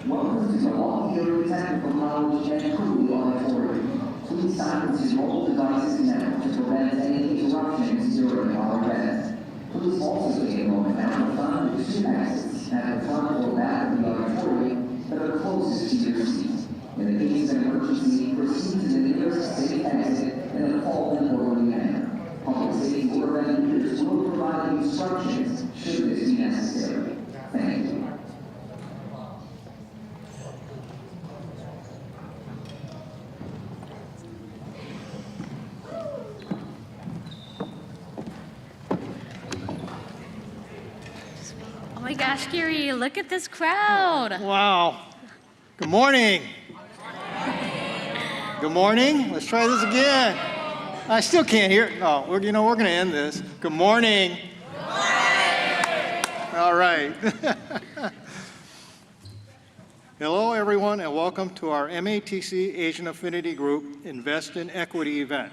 Welcome to Milwaukee Area Technical College and Crew Auditorium. Please silence your mobile devices now to prevent any interruptions during our event. Please also take a moment now to find the two exits at the front or back of the auditorium that are closest to your seat. In the case of an emergency, proceed to the nearest safe exit in a calm and orderly manner. Public safety order leaders will provide instructions should this be necessary. Thank you. Oh my gosh, Gary, look at this crowd. Wow. Good morning. Good morning. Let's try this again. I still can't hear. Oh, we're going to end this. Good morning. Good morning. All right. Hello, everyone, and welcome to our MATC Asian Affinity Group Invest in Equity event.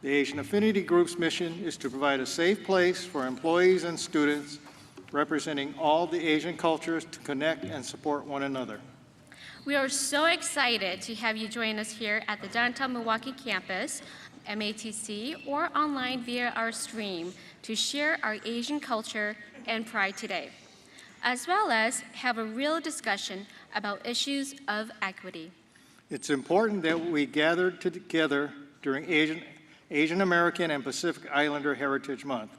The Asian Affinity Group's mission is to provide a safe place for employees and students representing all the Asian cultures to connect and support one another. We are so excited to have you join us here at the Downtown Milwaukee Campus, MATC, or online via our stream to share our Asian culture and pride today, as well as have a real discussion about issues of equity. It's important that we gather together during Asian American and Pacific Islander Heritage Month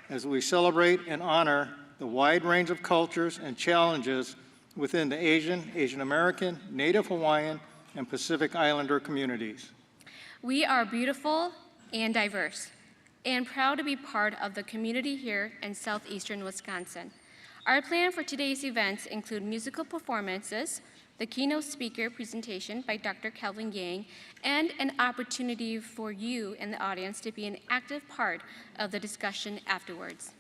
as we celebrate and honor the wide range of cultures and challenges within the Asian American, Native Hawaiian, and Pacific Islander communities. We are beautiful and diverse, and proud to be part of the community here in southeastern Wisconsin. Our plan for today's events include musical performances, the keynote speaker presentation by Dr. Kelvin Yang, and an opportunity for you in the audience to be an active part of the discussion afterwards.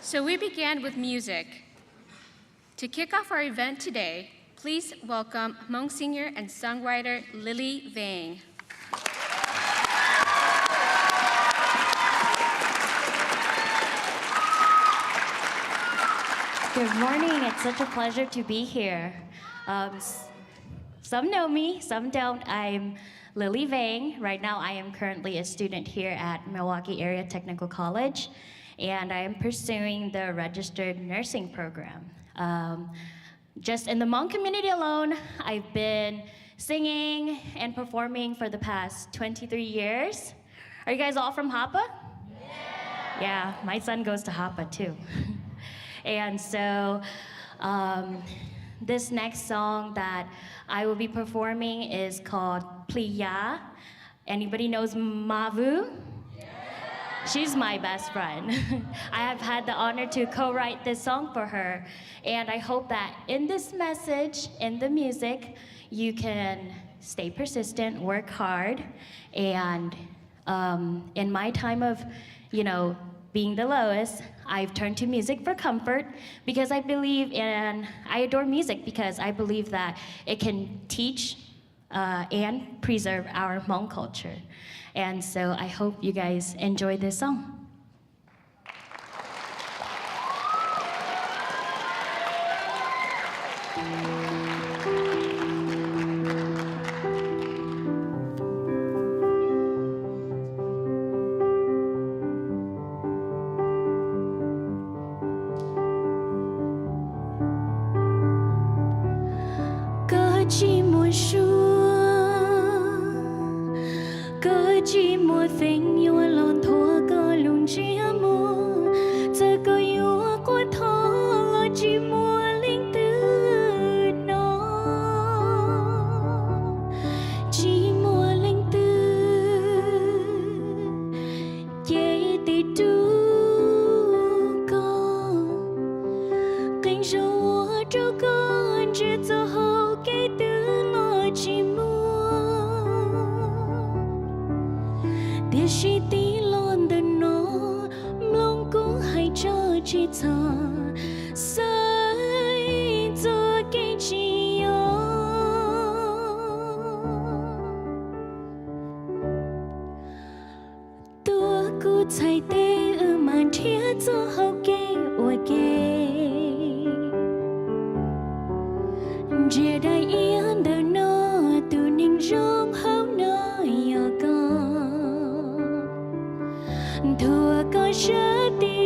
So we began with music. To kick off our event today, please welcome Hmong singer and songwriter Lily Vang. Good morning. It's such a pleasure to be here. Some know me, some don't. I'm Lily Vang. Right now, I am currently a student here at Milwaukee Area Technical College, and I am pursuing the registered nursing program. Just in the Hmong community alone, I've been singing and performing for the past 23 years. Are you guys all from Hapa? Yeah, my son goes to Hapa too. And so this next song that I will be performing is called Pliya. Anybody knows Mavu? She's my best friend. I have had the honor to co-write this song for her, and I hope that in this message, in the music, you can stay persistent, work hard, and in my time of, being the lowest, I've turned to music for comfort because I adore music because I believe that it can teach and preserve our Hmong culture. And so I hope you guys enjoy this song. chỉ một tình yêu lon thua cơ lùng chia mua giờ cơ yêu của thọ lo chỉ mua linh tư cô chạy tê ư màn thiết cho hậu kê ôi kê Chia đại yên đời nó từ ninh rong hậu nơi ở con thua có chết đi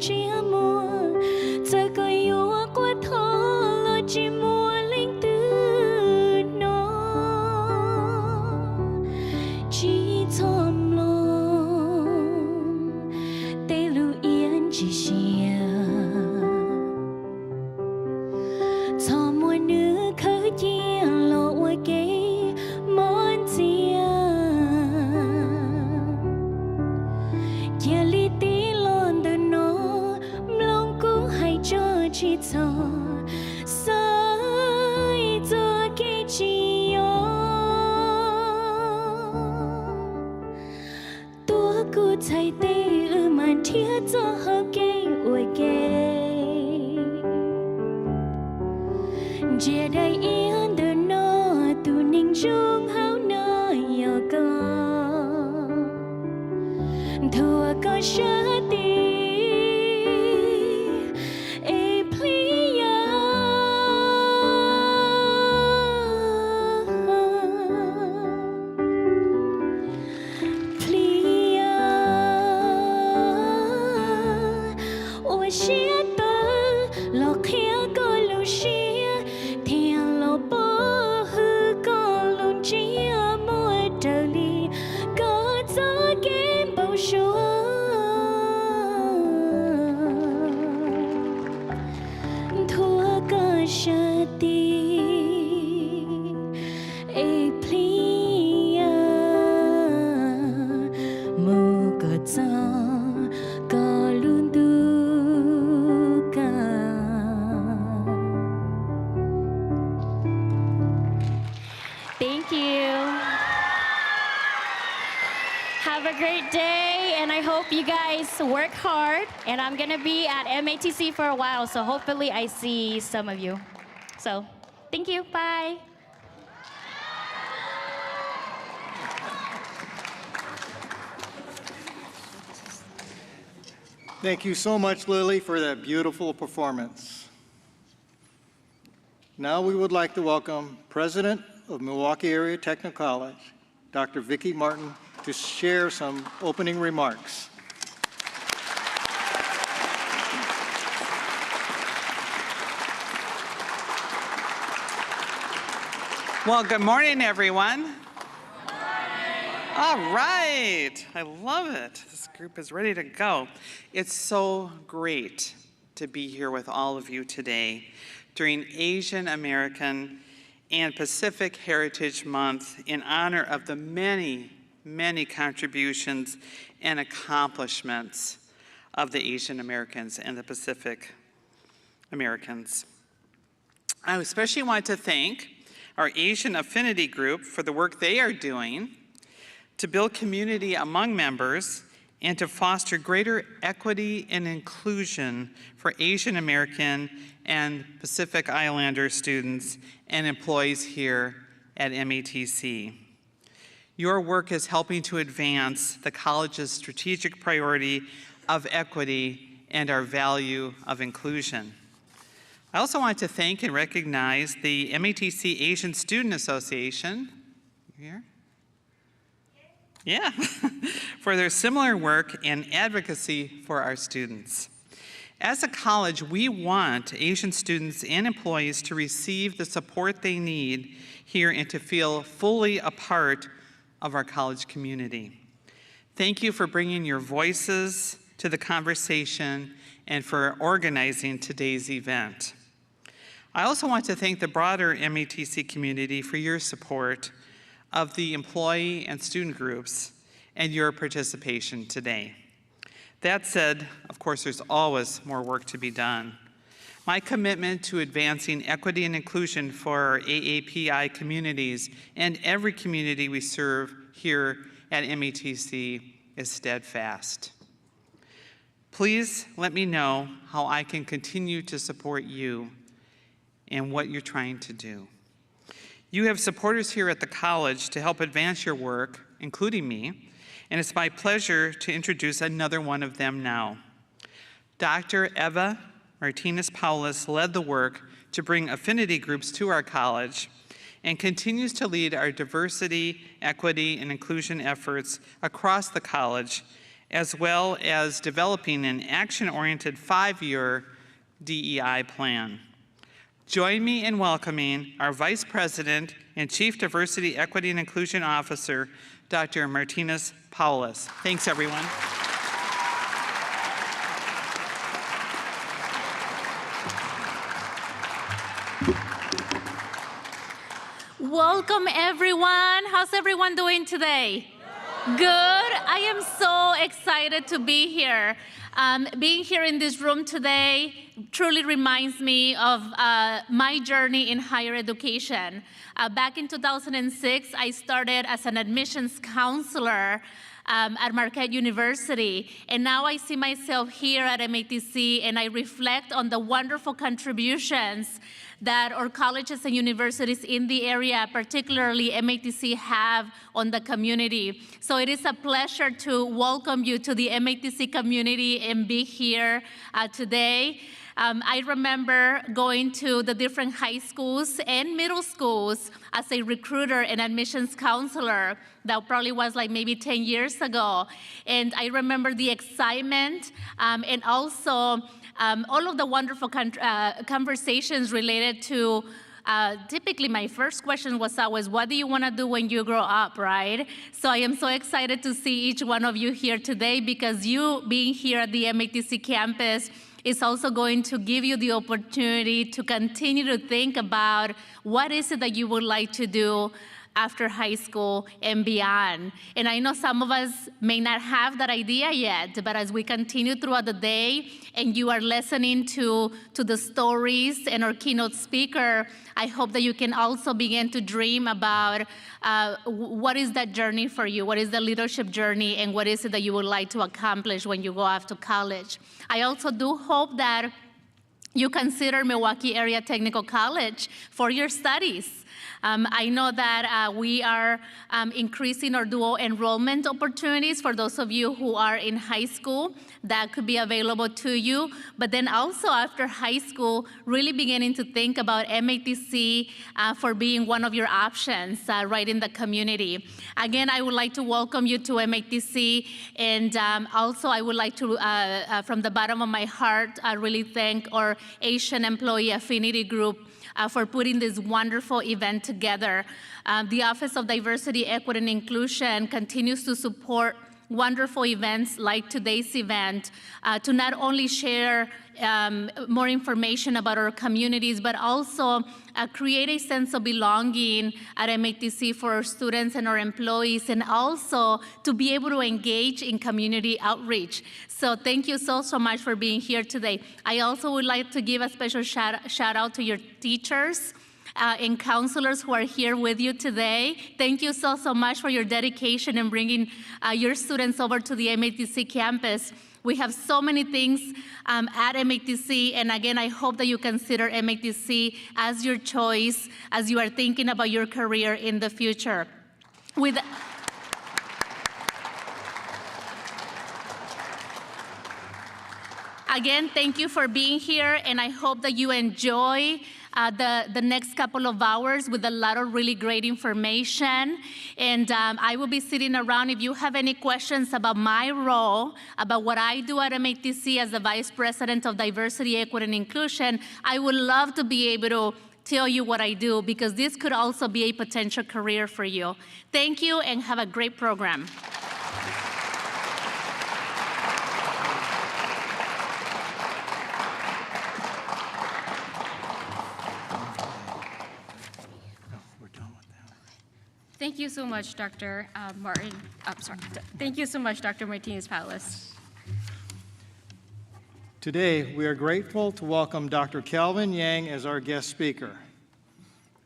chia mùa giờ có yếu quá thô lo chỉ mùa linh tư nó chỉ thòm lòng tê lưu yên chỉ xìa cho mùa nữ khơi chia lo qua kế món chia chia li tí chỉ cho sai cho cái chi yo tua cô chạy tê ư màn thiết cho hậu kê ôi kê chia đại yên đời nó tu ninh trung hậu nơi yo con thua có chết đi Thank you. Have a great day, and I hope you guys work hard. And I'm gonna be at MATC for a while, so hopefully I see some of you. So, thank you, bye. Thank you so much, Lily, for that beautiful performance. Now we would like to welcome President of Milwaukee Area Technical College, Dr. Vicki Martin, to share some opening remarks. Well, good morning, everyone. Good morning. All right. I love it. This group is ready to go. It's so great to be here with all of you today during Asian American and Pacific Heritage Month in honor of the many, many contributions and accomplishments of the Asian Americans and the Pacific Americans. I especially want to thank our Asian Affinity Group for the work they are doing to build community among members and to foster greater equity and inclusion for Asian American and Pacific Islander students and employees here at MATC. Your work is helping to advance the college's strategic priority of equity and our value of inclusion. I also want to thank and recognize the MATC Asian Student Association, here? Yeah, for their similar work and advocacy for our students. As a college, we want Asian students and employees to receive the support they need here and to feel fully a part of our college community. Thank you for bringing your voices to the conversation and for organizing today's event. I also want to thank the broader MATC community for your support of the employee and student groups and your participation today. That said, of course, there's always more work to be done. My commitment to advancing equity and inclusion for our AAPI communities and every community we serve here at MATC is steadfast. Please let me know how I can continue to support you and what you're trying to do. You have supporters here at the college to help advance your work, including me, and it's my pleasure to introduce another one of them now. Dr. Eva Martinez-Paulus led the work to bring affinity groups to our college and continues to lead our diversity, equity, and inclusion efforts across the college, as well as developing an action-oriented 5-year DEI plan. Join me in welcoming our Vice President and Chief Diversity, Equity, and Inclusion Officer, Dr. Martinez-Paulus. Thanks, everyone. Welcome, everyone. How's everyone doing today? Good. I am so excited to be here. Being here in this room today truly reminds me of my journey in higher education. Back in 2006, I started as an admissions counselor at Marquette University. And now I see myself here at MATC, and I reflect on the wonderful contributions that our colleges and universities in the area, particularly MATC, have on the community. So it is a pleasure to welcome you to the MATC community and be here today. I remember going to the different high schools and middle schools as a recruiter and admissions counselor. That probably was like maybe 10 years ago. And I remember the excitement and also all of the wonderful conversations related to typically my first question was always, what do you want to do when you grow up, right? So I am so excited to see each one of you here today, because you being here at the MATC campus is also going to give you the opportunity to continue to think about what is it that you would like to do after high school and beyond. And I know some of us may not have that idea yet, but as we continue throughout the day and you are listening to the stories and our keynote speaker, I hope that you can also begin to dream about what is that journey for you, what is the leadership journey, and what is it that you would like to accomplish when you go off to college. I also do hope that you consider Milwaukee Area Technical College for your studies. I know that we are increasing our dual enrollment opportunities for those of you who are in high school. That could be available to you. But then also after high school, really beginning to think about MATC for being one of your options right in the community. Again, I would like to welcome you to MATC. And also I would like to, from the bottom of my heart, really thank our Asian Employee Affinity Group for putting this wonderful event together. The Office of Diversity, Equity, and Inclusion continues to support wonderful events like today's event to not only share more information about our communities, but also create a sense of belonging at MATC for our students and our employees, and also to be able to engage in community outreach. So thank you so much for being here today. I also would like to give a special shout out to your teachers and counselors who are here with you today. Thank you so much for your dedication in bringing your students over to the MATC campus. We have so many things at MATC, and again, I hope that you consider MATC as your choice as you are thinking about your career in the future. Again, thank you for being here, and I hope that you enjoy the next couple of hours with a lot of really great information. And I will be sitting around. If you have any questions about my role, about what I do at MATC as the Vice President of Diversity, Equity, and Inclusion, I would love to be able to tell you what I do, because this could also be a potential career for you. Thank you, and have a great program. Thank you so much, Dr. Thank you so much, Dr. Martinez-Paulus. Today, we are grateful to welcome Dr. Calvin Yang as our guest speaker.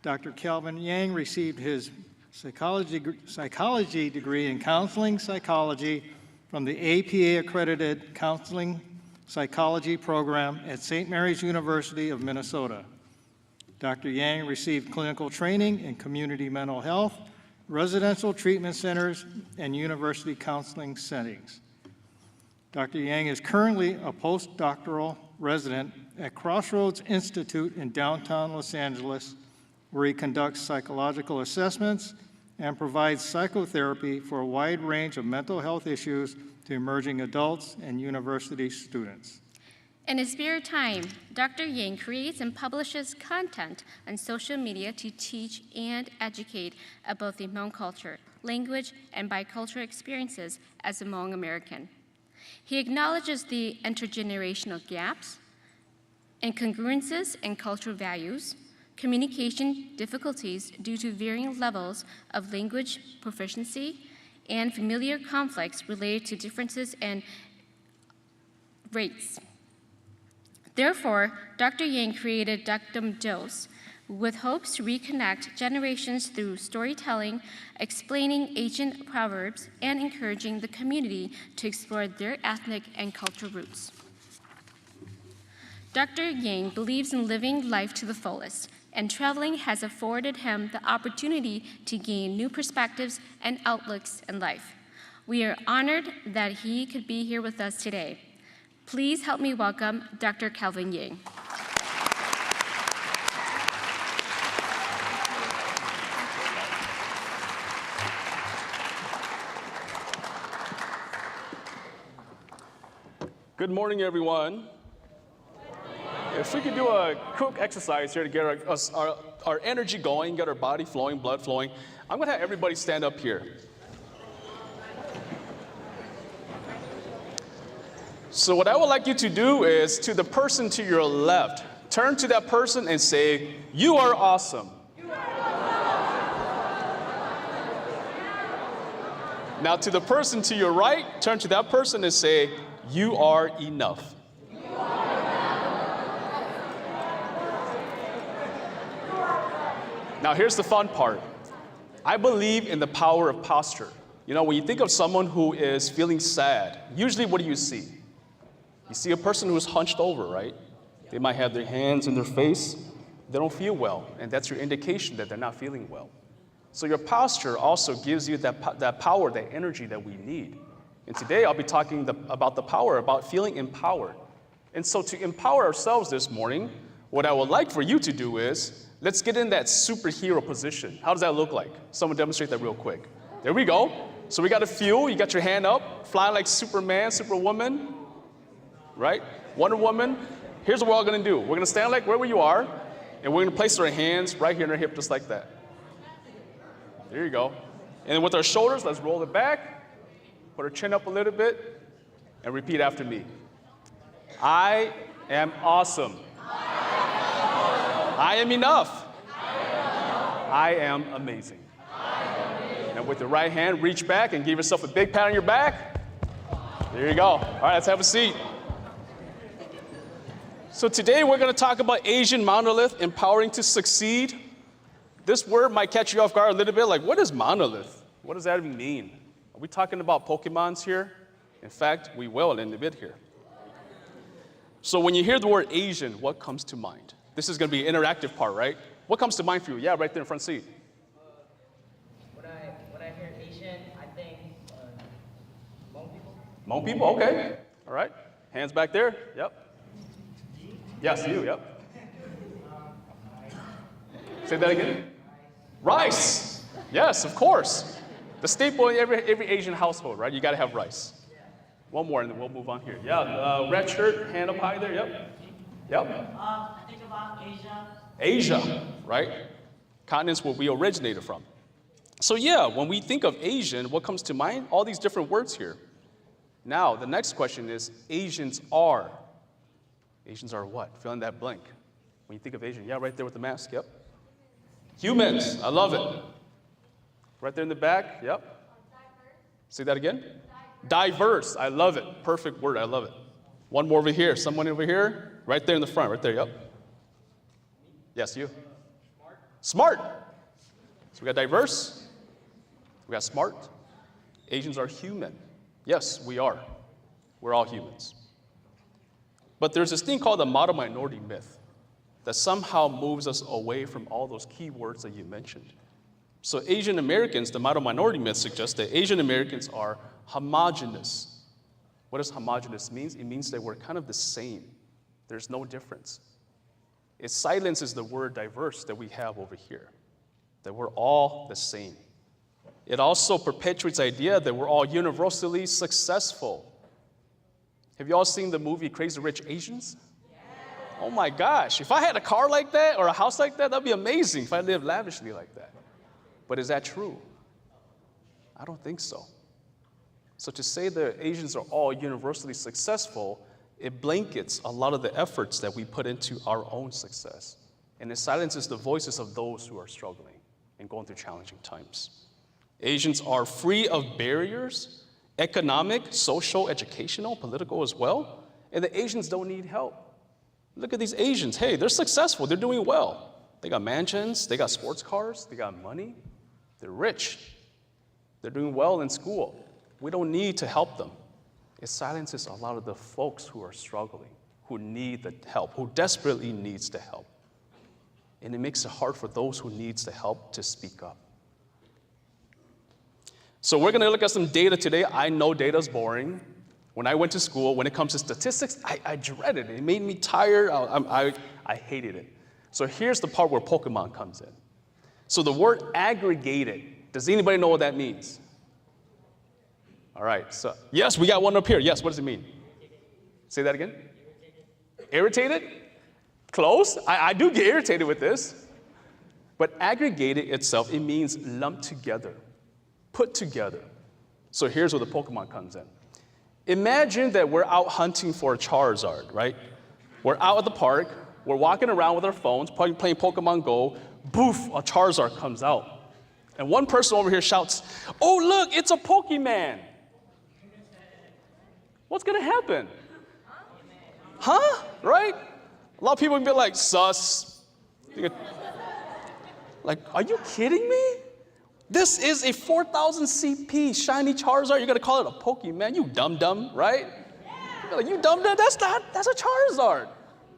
Dr. Calvin Yang received his psychology degree in counseling psychology from the APA-accredited Counseling Psychology program at St. Mary's University of Minnesota. Dr. Yang received clinical training in community mental health, residential treatment centers, and university counseling settings. Dr. Yang is currently a postdoctoral resident at Crossroads Institute in downtown Los Angeles, where he conducts psychological assessments and provides psychotherapy for a wide range of mental health issues to emerging adults and university students. In his spare time, Dr. Yang creates and publishes content on social media to teach and educate about the Hmong culture, language, and bicultural experiences as a Hmong American. He acknowledges the intergenerational gaps, incongruences in cultural values, communication difficulties due to varying levels of language proficiency, and familiar conflicts related to differences in race. Therefore, Dr. Yang created DICTUMDOSE with hopes to reconnect generations through storytelling, explaining ancient proverbs, and encouraging the community to explore their ethnic and cultural roots. Dr. Yang believes in living life to the fullest, and traveling has afforded him the opportunity to gain new perspectives and outlooks in life. We are honored that he could be here with us today. Please help me welcome Dr. Calvin Yang. Good morning, everyone. If we could do a quick exercise here to get our energy going, get our body flowing, blood flowing, I'm going to have everybody stand up here. So what I would like you to do is, to the person to your left, turn to that person and say, "You are awesome." Now to the person to your right, turn to that person and say, "You are enough." Now here's the fun part. I believe in the power of posture. You know, when you think of someone who is feeling sad, usually what do you see? You see a person who is hunched over, right? They might have their hands in their face. They don't feel well, and that's your indication that they're not feeling well. So your posture also gives you that power, that energy that we need. And today I'll be talking about the power, about feeling empowered. And so to empower ourselves this morning, what I would like for you to do is, let's get in that superhero position. How does that look like? Someone demonstrate that real quick. There we go. So we got a few. You got your hand up, flying like Superman, Superwoman, right? Wonder Woman. Here's what we're all gonna do. We're gonna stand like wherever you are, and we're gonna place our hands right here in our hip, just like that. There you go. And then with our shoulders, let's roll it back, put our chin up a little bit, and repeat after me. I am awesome. I am enough. I am amazing. Now with the right hand, reach back and give yourself a big pat on your back. There you go. All right, let's have a seat. So today we're going to talk about Asian monolith, empowering to succeed. This word might catch you off guard a little bit, like, what is monolith? What does that even mean? Are we talking about Pokemons here? In fact, we will in a bit here. So when you hear the word Asian, what comes to mind? This is going to be an interactive part, right? What comes to mind for you? Yeah, right there in front seat. When I hear Asian, I think Hmong people. Hmong people, okay. All right. Hands back there. Yep. Yes, you, yep. Say that again. Rice. Yes, of course. The staple in every Asian household, right? You got to have rice. One more, and then we'll move on here. Yeah, red shirt, hand up high there. Yep. Yep. I think about Asia. Asia, right? Continents where we originated from. So yeah, when we think of Asian, what comes to mind? All these different words here. Now, the next question is, Asians are. Asians are what? Fill in that blank. When you think of Asian, yeah, right there with the mask, yep. Humans, I love it. Right there in the back, yep. Say that again. Diverse, I love it. Perfect word, I love it. One more over here. Someone over here? Right there in the front, right there, yep. Yes, you. Smart. So we got diverse. We got smart. Asians are human. Yes, we are. We're all humans. But there's this thing called the model minority myth that somehow moves us away from all those key words that you mentioned. So Asian Americans, the model minority myth suggests that Asian Americans are homogenous. What does homogenous mean? It means that we're kind of the same. There's no difference. It silences the word diverse that we have over here, that we're all the same. It also perpetuates the idea that we're all universally successful. Have you all seen the movie Crazy Rich Asians? Oh my gosh, if I had a car like that or a house like that, that'd be amazing if I lived lavishly like that. But is that true? I don't think so. So to say that Asians are all universally successful, it blankets a lot of the efforts that we put into our own success. And it silences the voices of those who are struggling and going through challenging times. Asians are free of barriers, economic, social, educational, political as well. And the Asians don't need help. Look at these Asians. Hey, they're successful. They're doing well. They got mansions. They got sports cars. They got money. They're rich. They're doing well in school. We don't need to help them. It silences a lot of the folks who are struggling, who need the help, who desperately needs the help. And it makes it hard for those who needs the help to speak up. So we're going to look at some data today. I know data is boring. When I went to school, when it comes to statistics, I dreaded it. It made me tired. I hated it. So here's the part where Pokemon comes in. So the word aggregated, does anybody know what that means? All right, so yes, we got one up here. Yes, what does it mean? Say that again. Irritated? Close. I do get irritated with this. But aggregated itself, it means lumped together, put together. So here's where the Pokemon comes in. Imagine that we're out hunting for a Charizard, right? We're out at the park, we're walking around with our phones, probably playing Pokemon Go, boof, a Charizard comes out. And one person over here shouts, "Oh, look, it's a Pokemon." What's gonna happen? Huh? Right? A lot of people would be like, sus. Like, are you kidding me? This is a 4,000 CP shiny Charizard. You're gonna call it a Pokemon? You dum-dum, right? You're like, you dum-dum? That's a Charizard,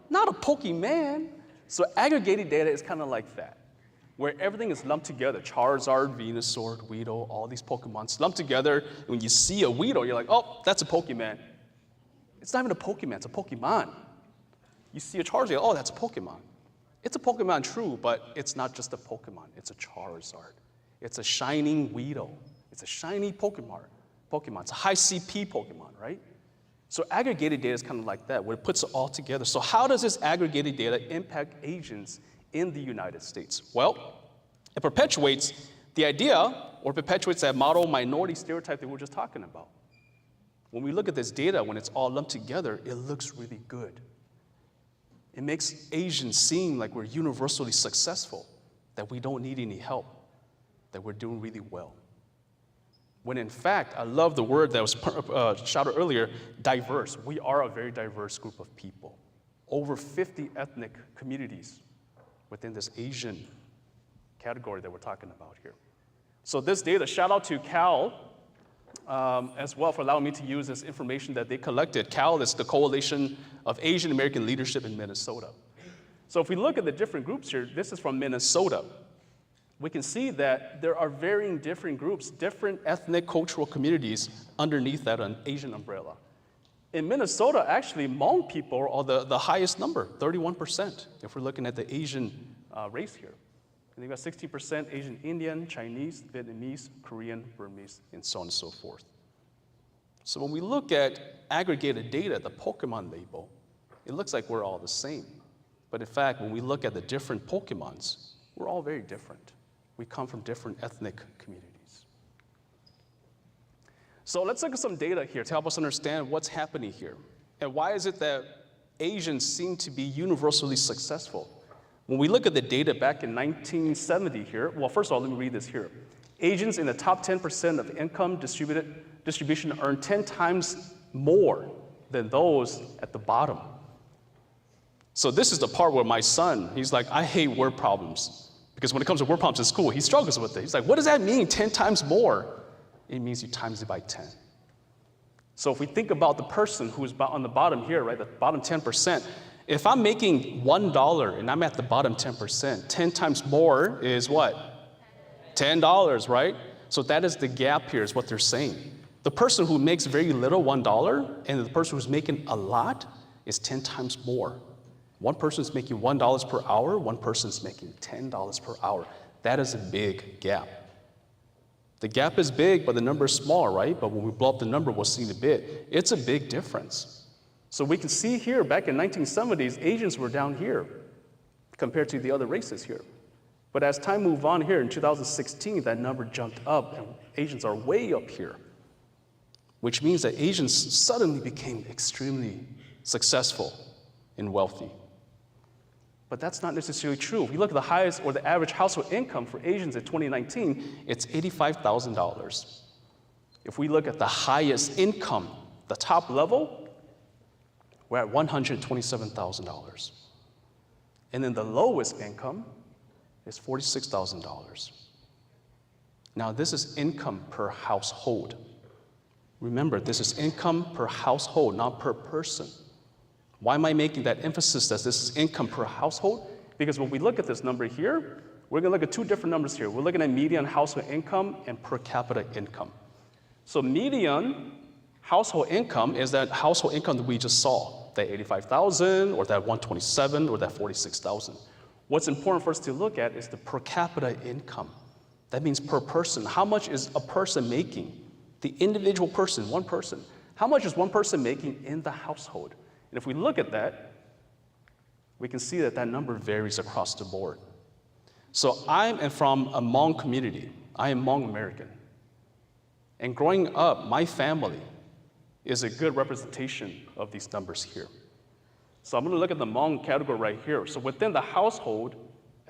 not a Pokemon. So aggregated data is kind of like that, where everything is lumped together. Charizard, Venusaur, Weedle, all these Pokemon lumped together. When you see a Weedle, you're like, oh, that's a Pokemon. It's not even a Pokemon, it's a Pokemon. You see a Charizard, oh, that's a Pokemon. It's a Pokemon, true, but it's not just a Pokemon, it's a Charizard. It's a shining Weedle. It's a shiny Pokemon. It's a high CP Pokemon, right? So aggregated data is kind of like that, where it puts it all together. So how does this aggregated data impact Asians in the United States? Well, it perpetuates the idea, or perpetuates that model minority stereotype that we were just talking about. When we look at this data, when it's all lumped together, it looks really good. It makes Asians seem like we're universally successful, that we don't need any help, that we're doing really well. When in fact, I love the word that was shouted earlier, diverse. We are a very diverse group of people. Over 50 ethnic communities within this Asian category that we're talking about here. So this data, shout out to Cal as well for allowing me to use this information that they collected. Cal is the Coalition of Asian American Leadership in Minnesota. So if we look at the different groups here, this is from Minnesota. We can see that there are varying different groups, different ethnic cultural communities underneath that Asian umbrella. In Minnesota, actually, Hmong people are the highest number, 31%, if we're looking at the Asian race here. And they've got 60% Asian Indian, Chinese, Vietnamese, Korean, Burmese, and so on and so forth. So when we look at aggregated data, the Pokemon label, it looks like we're all the same. But in fact, when we look at the different Pokemons, we're all very different. We come from different ethnic communities. So let's look at some data here to help us understand what's happening here. And why is it that Asians seem to be universally successful? When we look at the data back in 1970 here, well, first of all, let me read this here. Asians in the top 10% of income distribution earn 10 times more than those at the bottom. So this is the part where my son, he's like, I hate word problems. Because when it comes to word problems in school, he struggles with it. He's like, what does that mean, 10 times more? It means you times it by 10. So if we think about the person who's on the bottom here, right, the bottom 10%, if I'm making $1 and I'm at the bottom 10%, 10 times more is what? $10, right? So that is the gap here, is what they're saying. The person who makes very little, $1, and the person who's making a lot is 10 times more. One person's making $1 per hour, one person's making $10 per hour. That is a big gap. The gap is big, but the number is small, right? But when we blow up the number, we'll see in a bit. It's a big difference. So we can see here, back in 1970s, Asians were down here compared to the other races here. But as time moved on here, in 2016, that number jumped up, and Asians are way up here, which means that Asians suddenly became extremely successful and wealthy. But that's not necessarily true. If you look at the highest or the average household income for Asians in 2019, it's $85,000. If we look at the highest income, the top level, we're at $127,000. And then the lowest income is $46,000. Now, this is income per household. Remember, this is income per household, not per person. Why am I making that emphasis that this is income per household? Because when we look at this number here, we're going to look at two different numbers here. We're looking at median household income and per capita income. So median household income is that household income that we just saw, that $85,000 or that $127,000 or that $46,000. What's important for us to look at is the per capita income. That means per person. How much is a person making? The individual person, one person. How much is one person making in the household? And if we look at that, we can see that that number varies across the board. So I am from a Hmong community. I am Hmong American. And growing up, my family is a good representation of these numbers here. So I'm going to look at the Hmong category right here. So within the household,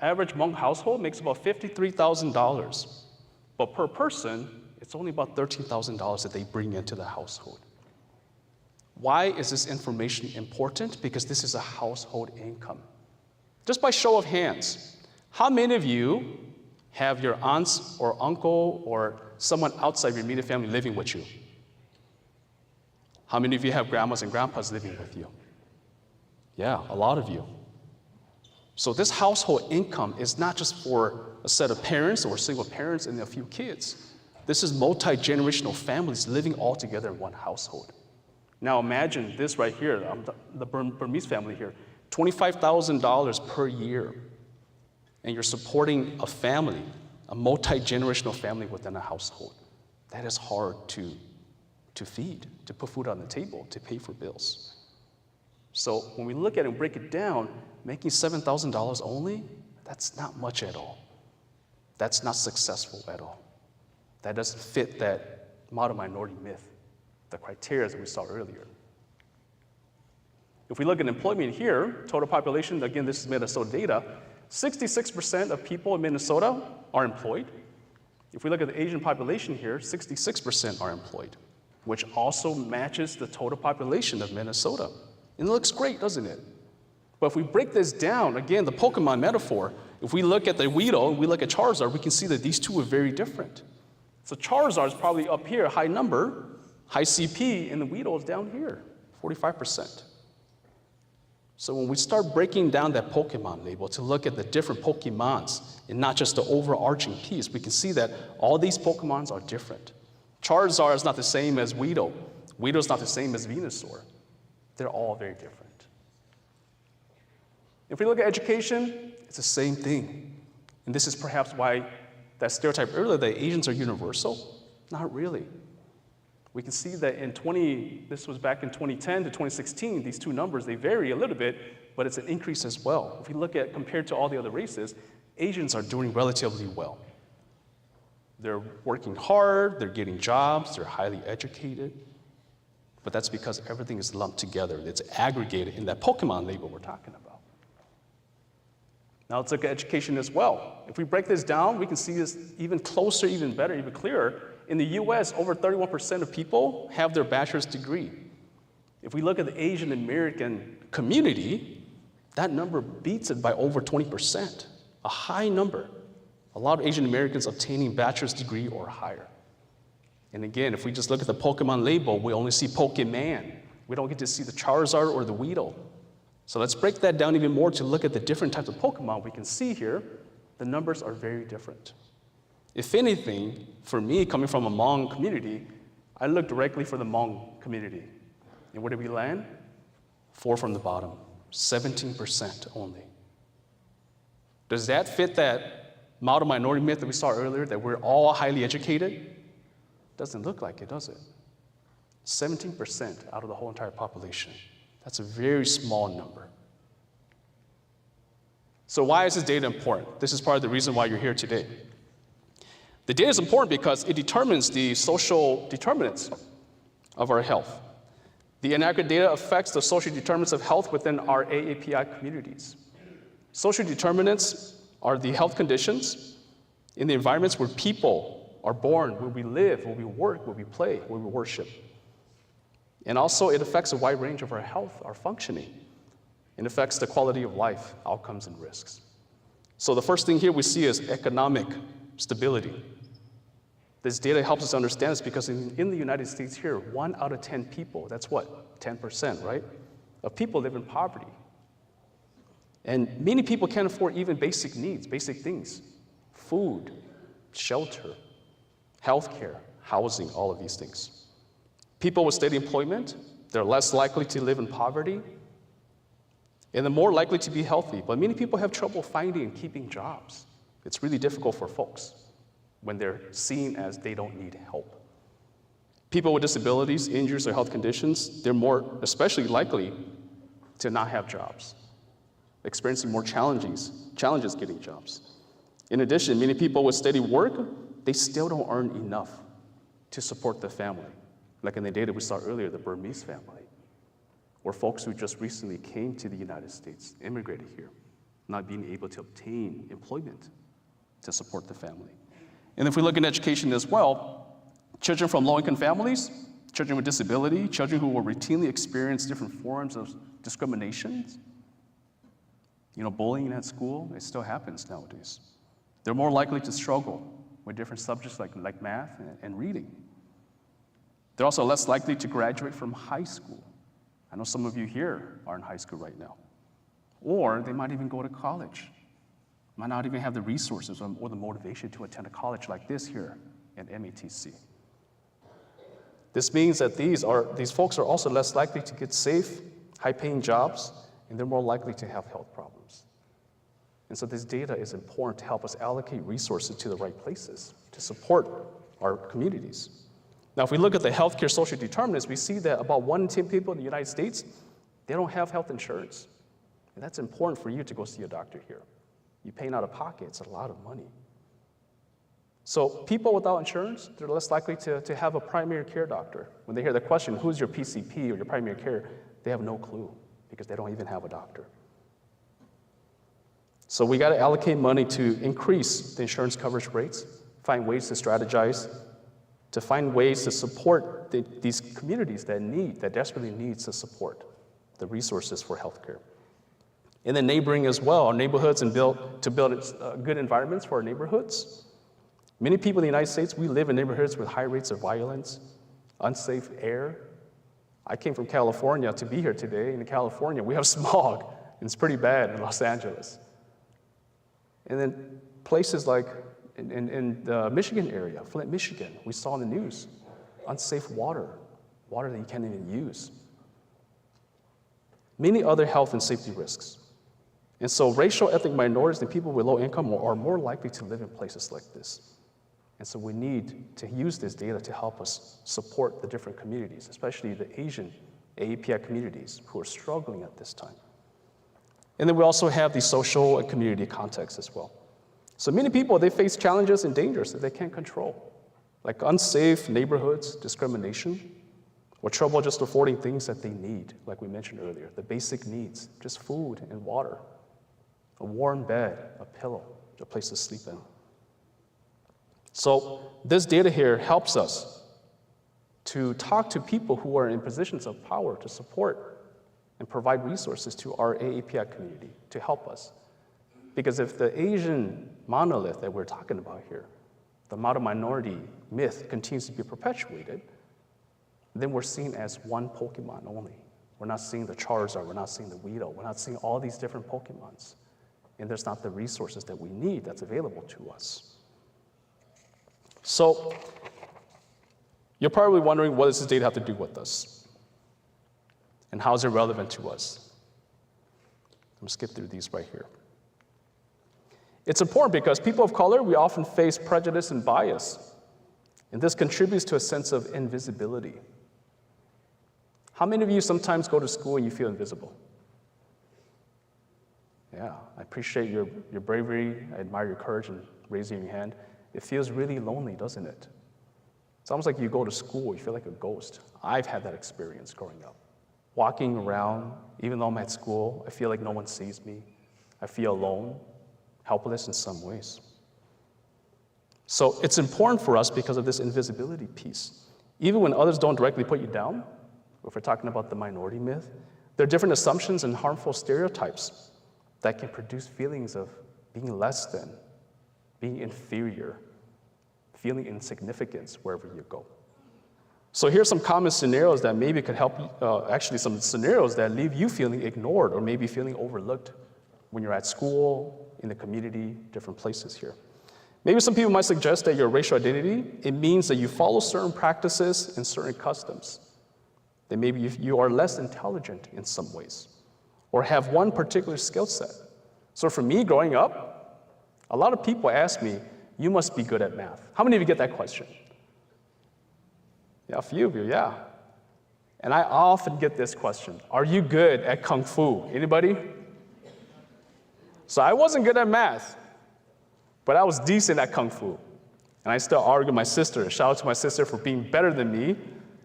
average Hmong household makes about $53,000. But per person, it's only about $13,000 that they bring into the household. Why is this information important? Because this is a household income. Just by show of hands, how many of you have your aunts or uncle or someone outside your immediate family living with you? How many of you have grandmas and grandpas living with you? Yeah, a lot of you. So this household income is not just for a set of parents or single parents and a few kids. This is multi-generational families living all together in one household. Now imagine this right here, the Burmese family here, $25,000 per year. And you're supporting a family, a multi-generational family within a household. That is hard to feed, to put food on the table, to pay for bills. So when we look at it and break it down, making $7,000 only, that's not much at all. That's not successful at all. That doesn't fit that model minority myth, the criteria that we saw earlier. If we look at employment here, total population, again, this is Minnesota data, 66% of people in Minnesota are employed. If we look at the Asian population here, 66% are employed, which also matches the total population of Minnesota. And it looks great, doesn't it? But if we break this down, again, the Pokemon metaphor, if we look at the Weedle and we look at Charizard, we can see that these two are very different. So Charizard is probably up here, high number, high CP, and the Weedle is down here, 45%. So when we start breaking down that Pokemon label to look at the different Pokemons and not just the overarching piece, we can see that all these Pokemons are different. Charizard is not the same as Weedle. Weedle is not the same as Venusaur. They're all very different. If we look at education, it's the same thing. And this is perhaps why that stereotype earlier that Asians are universal, not really. We can see that this was back in 2010 to 2016, these two numbers, they vary a little bit, but it's an increase as well. If we look at, compared to all the other races, Asians are doing relatively well. They're working hard, they're getting jobs, they're highly educated, but that's because everything is lumped together. It's aggregated in that Pokemon label we're talking about. Now let's look at education as well. If we break this down, we can see this even closer, even better, even clearer. In the US, over 31% of people have their bachelor's degree. If we look at the Asian American community, that number beats it by over 20%, a high number. A lot of Asian Americans obtaining bachelor's degree or higher. And again, if we just look at the Pokemon label, we only see Pokemon. We don't get to see the Charizard or the Weedle. So let's break that down even more to look at the different types of Pokemon we can see here. The numbers are very different. If anything, for me, coming from a Hmong community, I look directly for the Hmong community. And where did we land? 4 from the bottom, 17% only. Does that fit that model minority myth that we saw earlier, that we're all highly educated? Doesn't look like it, does it? 17% out of the whole entire population. That's a very small number. So why is this data important? This is part of the reason why you're here today. The data is important because it determines the social determinants of our health. The inaccurate data affects the social determinants of health within our AAPI communities. Social determinants are the health conditions in the environments where people are born, where we live, where we work, where we play, where we worship. And also it affects a wide range of our health, our functioning. It affects the quality of life, outcomes, and risks. So the first thing here we see is economic stability. This data helps us understand this because in the United States here, 1 out of 10 people, that's what, 10%, right, of people live in poverty. And many people can't afford even basic needs, basic things, food, shelter, healthcare, housing, all of these things. People with steady employment, they're less likely to live in poverty, and they're more likely to be healthy. But many people have trouble finding and keeping jobs. It's really difficult for folks when they're seen as they don't need help. People with disabilities, injuries, or health conditions, they're more especially likely to not have jobs, experiencing more challenges getting jobs. In addition, many people with steady work, they still don't earn enough to support the family. Like in the data we saw earlier, the Burmese family, or folks who just recently came to the United States, immigrated here, not being able to obtain employment to support the family. And if we look at education as well, children from low-income families, children with disability, children who will routinely experience different forms of discrimination, bullying at school, it still happens nowadays. They're more likely to struggle with different subjects like math and reading. They're also less likely to graduate from high school. I know some of you here are in high school right now. Or they might even go to college. Might not even have the resources or the motivation to attend a college like this here at MATC. This means that these folks are also less likely to get safe, high-paying jobs, and they're more likely to have health problems. And so this data is important to help us allocate resources to the right places to support our communities. Now, if we look at the healthcare social determinants, we see that about 1 in 10 people in the United States, they don't have health insurance. And that's important for you to go see a doctor here. You're paying out of pocket, it's a lot of money. So people without insurance, they're less likely to have a primary care doctor. When they hear the question, who's your PCP or your primary care, they have no clue because they don't even have a doctor. So we got to allocate money to increase the insurance coverage rates, find ways to strategize, to find ways to support these communities that desperately needs to support the resources for healthcare. And then neighboring as well, our neighborhoods and build good environments for our neighborhoods. Many people in the United States, we live in neighborhoods with high rates of violence, unsafe air. I came from California to be here today. In California, we have smog, and it's pretty bad in Los Angeles. And then places like in the Michigan area, Flint, Michigan, we saw in the news, unsafe water that you can't even use. Many other health and safety risks. And so racial ethnic minorities and people with low income are more likely to live in places like this. And so we need to use this data to help us support the different communities, especially the Asian AAPI communities who are struggling at this time. And then we also have the social and community context as well. So many people, they face challenges and dangers that they can't control, like unsafe neighborhoods, discrimination, or trouble just affording things that they need, like we mentioned earlier, the basic needs, just food and water, a warm bed, a pillow, a place to sleep in. So this data here helps us to talk to people who are in positions of power to support and provide resources to our AAPI community to help us. Because if the Asian monolith that we're talking about here, the model minority myth continues to be perpetuated, then we're seen as one Pokemon only. We're not seeing the Charizard, we're not seeing the Weedle, we're not seeing all these different Pokemons. And there's not the resources that we need that's available to us. So, you're probably wondering, what does this data have to do with us? And how is it relevant to us? I'm gonna skip through these right here. It's important because people of color, we often face prejudice and bias. And this contributes to a sense of invisibility. How many of you sometimes go to school and you feel invisible? Yeah, I appreciate your bravery. I admire your courage in raising your hand. It feels really lonely, doesn't it? It's almost like you go to school, you feel like a ghost. I've had that experience growing up. Walking around, even though I'm at school, I feel like no one sees me. I feel alone, helpless in some ways. So it's important for us because of this invisibility piece. Even when others don't directly put you down, if we're talking about the minority myth, there are different assumptions and harmful stereotypes that can produce feelings of being less than, being inferior, feeling insignificance wherever you go. So here's some common scenarios that maybe could help you, actually some scenarios that leave you feeling ignored or maybe feeling overlooked when you're at school, in the community, different places here. Maybe some people might suggest that your racial identity, it means that you follow certain practices and certain customs. That maybe you are less intelligent in some ways, or have one particular skill set. So for me, growing up, a lot of people ask me, you must be good at math. How many of you get that question? Yeah, a few of you, yeah. And I often get this question, are you good at Kung Fu? Anybody? So I wasn't good at math, but I was decent at Kung Fu. And I still argue with my sister. Shout out to my sister for being better than me.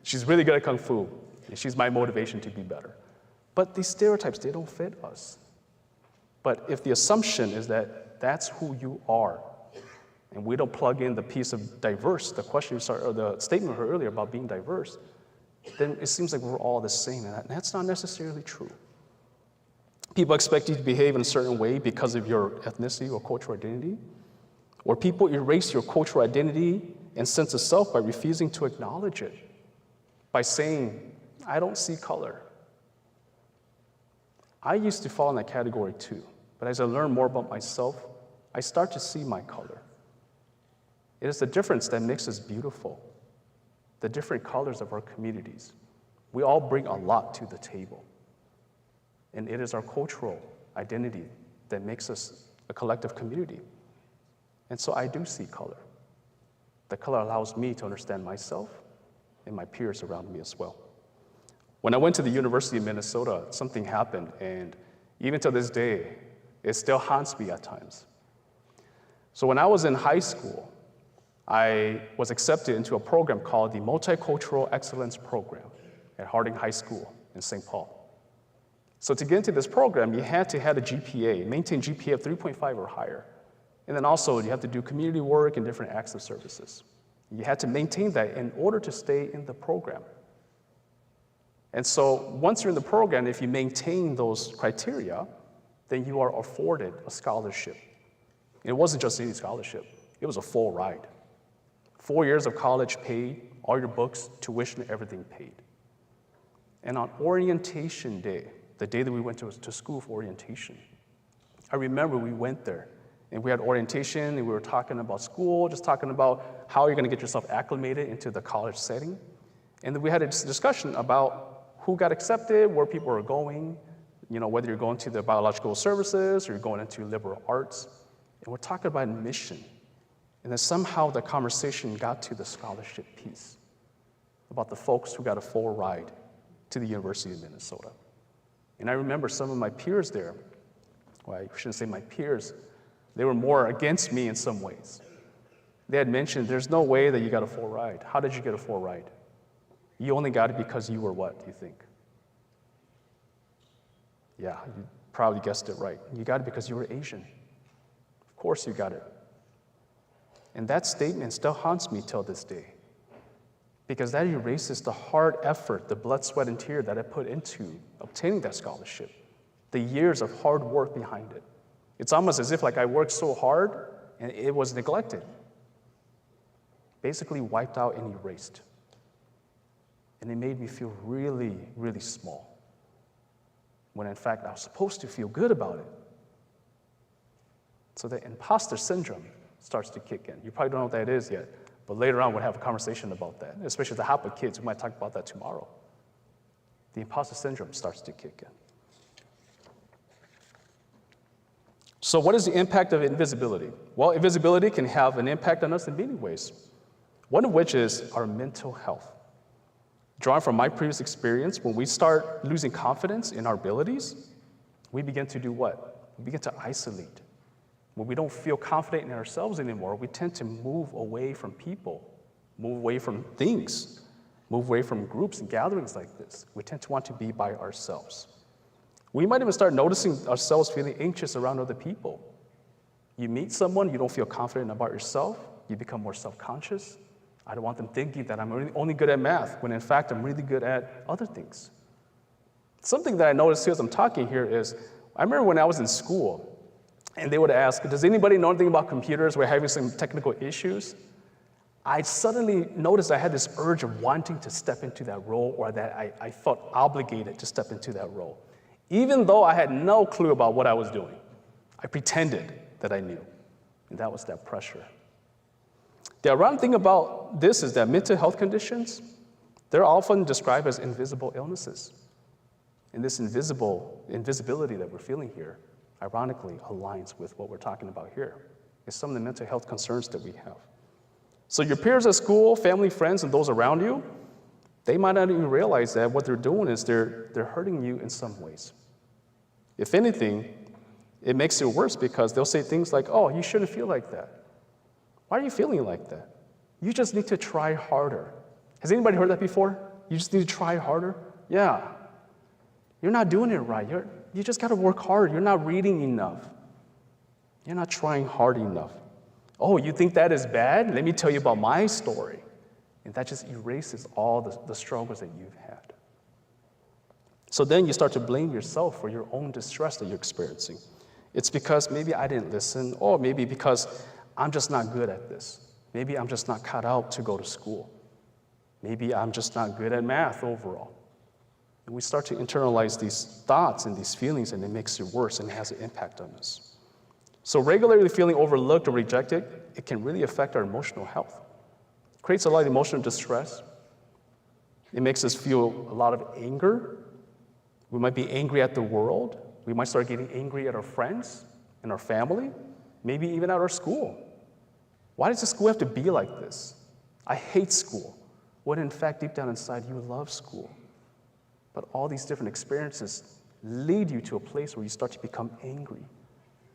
She's really good at Kung Fu, and she's my motivation to be better. But these stereotypes, they don't fit us. But if the assumption is that that's who you are, and we don't plug in the piece of diverse, the question, or the statement we heard earlier about being diverse, then it seems like we're all the same, and that's not necessarily true. People expect you to behave in a certain way because of your ethnicity or cultural identity, or people erase your cultural identity and sense of self by refusing to acknowledge it, by saying, I don't see color. I used to fall in that category too, but as I learn more about myself, I start to see my color. It is the difference that makes us beautiful, the different colors of our communities. We all bring a lot to the table. And it is our cultural identity that makes us a collective community. And so I do see color. The color allows me to understand myself and my peers around me as well. When I went to the University of Minnesota, something happened, and even to this day, it still haunts me at times. So when I was in high school, I was accepted into a program called the Multicultural Excellence Program at Harding High School in St. Paul. So to get into this program, you had to have a GPA, maintain GPA of 3.5 or higher. And then also you have to do community work and different acts of services. You had to maintain that in order to stay in the program. And so once you're in the program, if you maintain those criteria, then you are afforded a scholarship. And it wasn't just any scholarship, it was a full ride. 4 years of college paid, all your books, tuition, everything paid. And on orientation day, the day that we went to school for orientation, I remember we went there and we had orientation and we were talking about school, just talking about how you're gonna get yourself acclimated into the college setting. And then we had a discussion about who got accepted, where people are going, you know, whether you're going to the biological services or you're going into liberal arts. And we're talking about admission. And then somehow the conversation got to the scholarship piece about the folks who got a full ride to the University of Minnesota. And I remember some of my peers there, well, I shouldn't say my peers, they were more against me in some ways. They had mentioned, there's no way that you got a full ride. How did you get a full ride? You only got it because you were what, do you think? Yeah, you probably guessed it right. You got it because you were Asian. Of course you got it. And that statement still haunts me till this day. because that erases the hard effort, the blood, sweat, and tear that I put into obtaining that scholarship, the years of hard work behind it. It's almost as if like I worked so hard and it was neglected. Basically wiped out and erased. And it made me feel really, really small, when in fact I was supposed to feel good about it. So the imposter syndrome starts to kick in. You probably don't know what that is yet, but later on we'll have a conversation about that, especially the HAPA kids. We might talk about that tomorrow. The imposter syndrome starts to kick in. So what is the impact of invisibility? Well, invisibility can have an impact on us in many ways, one of which is our mental health. Drawing from my previous experience, when we start losing confidence in our abilities, we begin to do what? We begin to isolate. When we don't feel confident in ourselves anymore, we tend to move away from people, move away from things, move away from groups and gatherings like this. We tend to want to be by ourselves. We might even start noticing ourselves feeling anxious around other people. You meet someone, you don't feel confident about yourself, you become more self-conscious. I don't want them thinking that I'm only good at math, when in fact I'm really good at other things. Something that I noticed here as I'm talking here is, I remember when I was in school, and they would ask, does anybody know anything about computers? We're having some technical issues. I suddenly noticed I had this urge of wanting to step into that role, or that I felt obligated to step into that role. Even though I had no clue about what I was doing, I pretended that I knew, and that was that pressure. The ironic thing about this is that mental health conditions, they're often described as invisible illnesses. And this invisibility that we're feeling here, ironically aligns with what we're talking about here. It's some of the mental health concerns that we have. So your peers at school, family, friends, and those around you, they might not even realize that what they're doing is they're hurting you in some ways. If anything, it makes it worse because they'll say things like, oh, you shouldn't feel like that. Why are you feeling like that? You just need to try harder. Has anybody heard that before? You just need to try harder? Yeah. You're not doing it right. You just got to work hard. You're not reading enough. You're not trying hard enough. Oh, you think that is bad? Let me tell you about my story. And that just erases all the struggles that you've had. So then you start to blame yourself for your own distress that you're experiencing. It's because maybe I didn't listen, or maybe because I'm just not good at this. Maybe I'm just not cut out to go to school. Maybe I'm just not good at math overall. And we start to internalize these thoughts and these feelings, and it makes it worse and it has an impact on us. So regularly feeling overlooked or rejected, it can really affect our emotional health. It creates a lot of emotional distress. It makes us feel a lot of anger. We might be angry at the world. We might start getting angry at our friends and our family, maybe even at our school. Why does the school have to be like this? I hate school. When in fact, deep down inside, you love school. But all these different experiences lead you to a place where you start to become angry.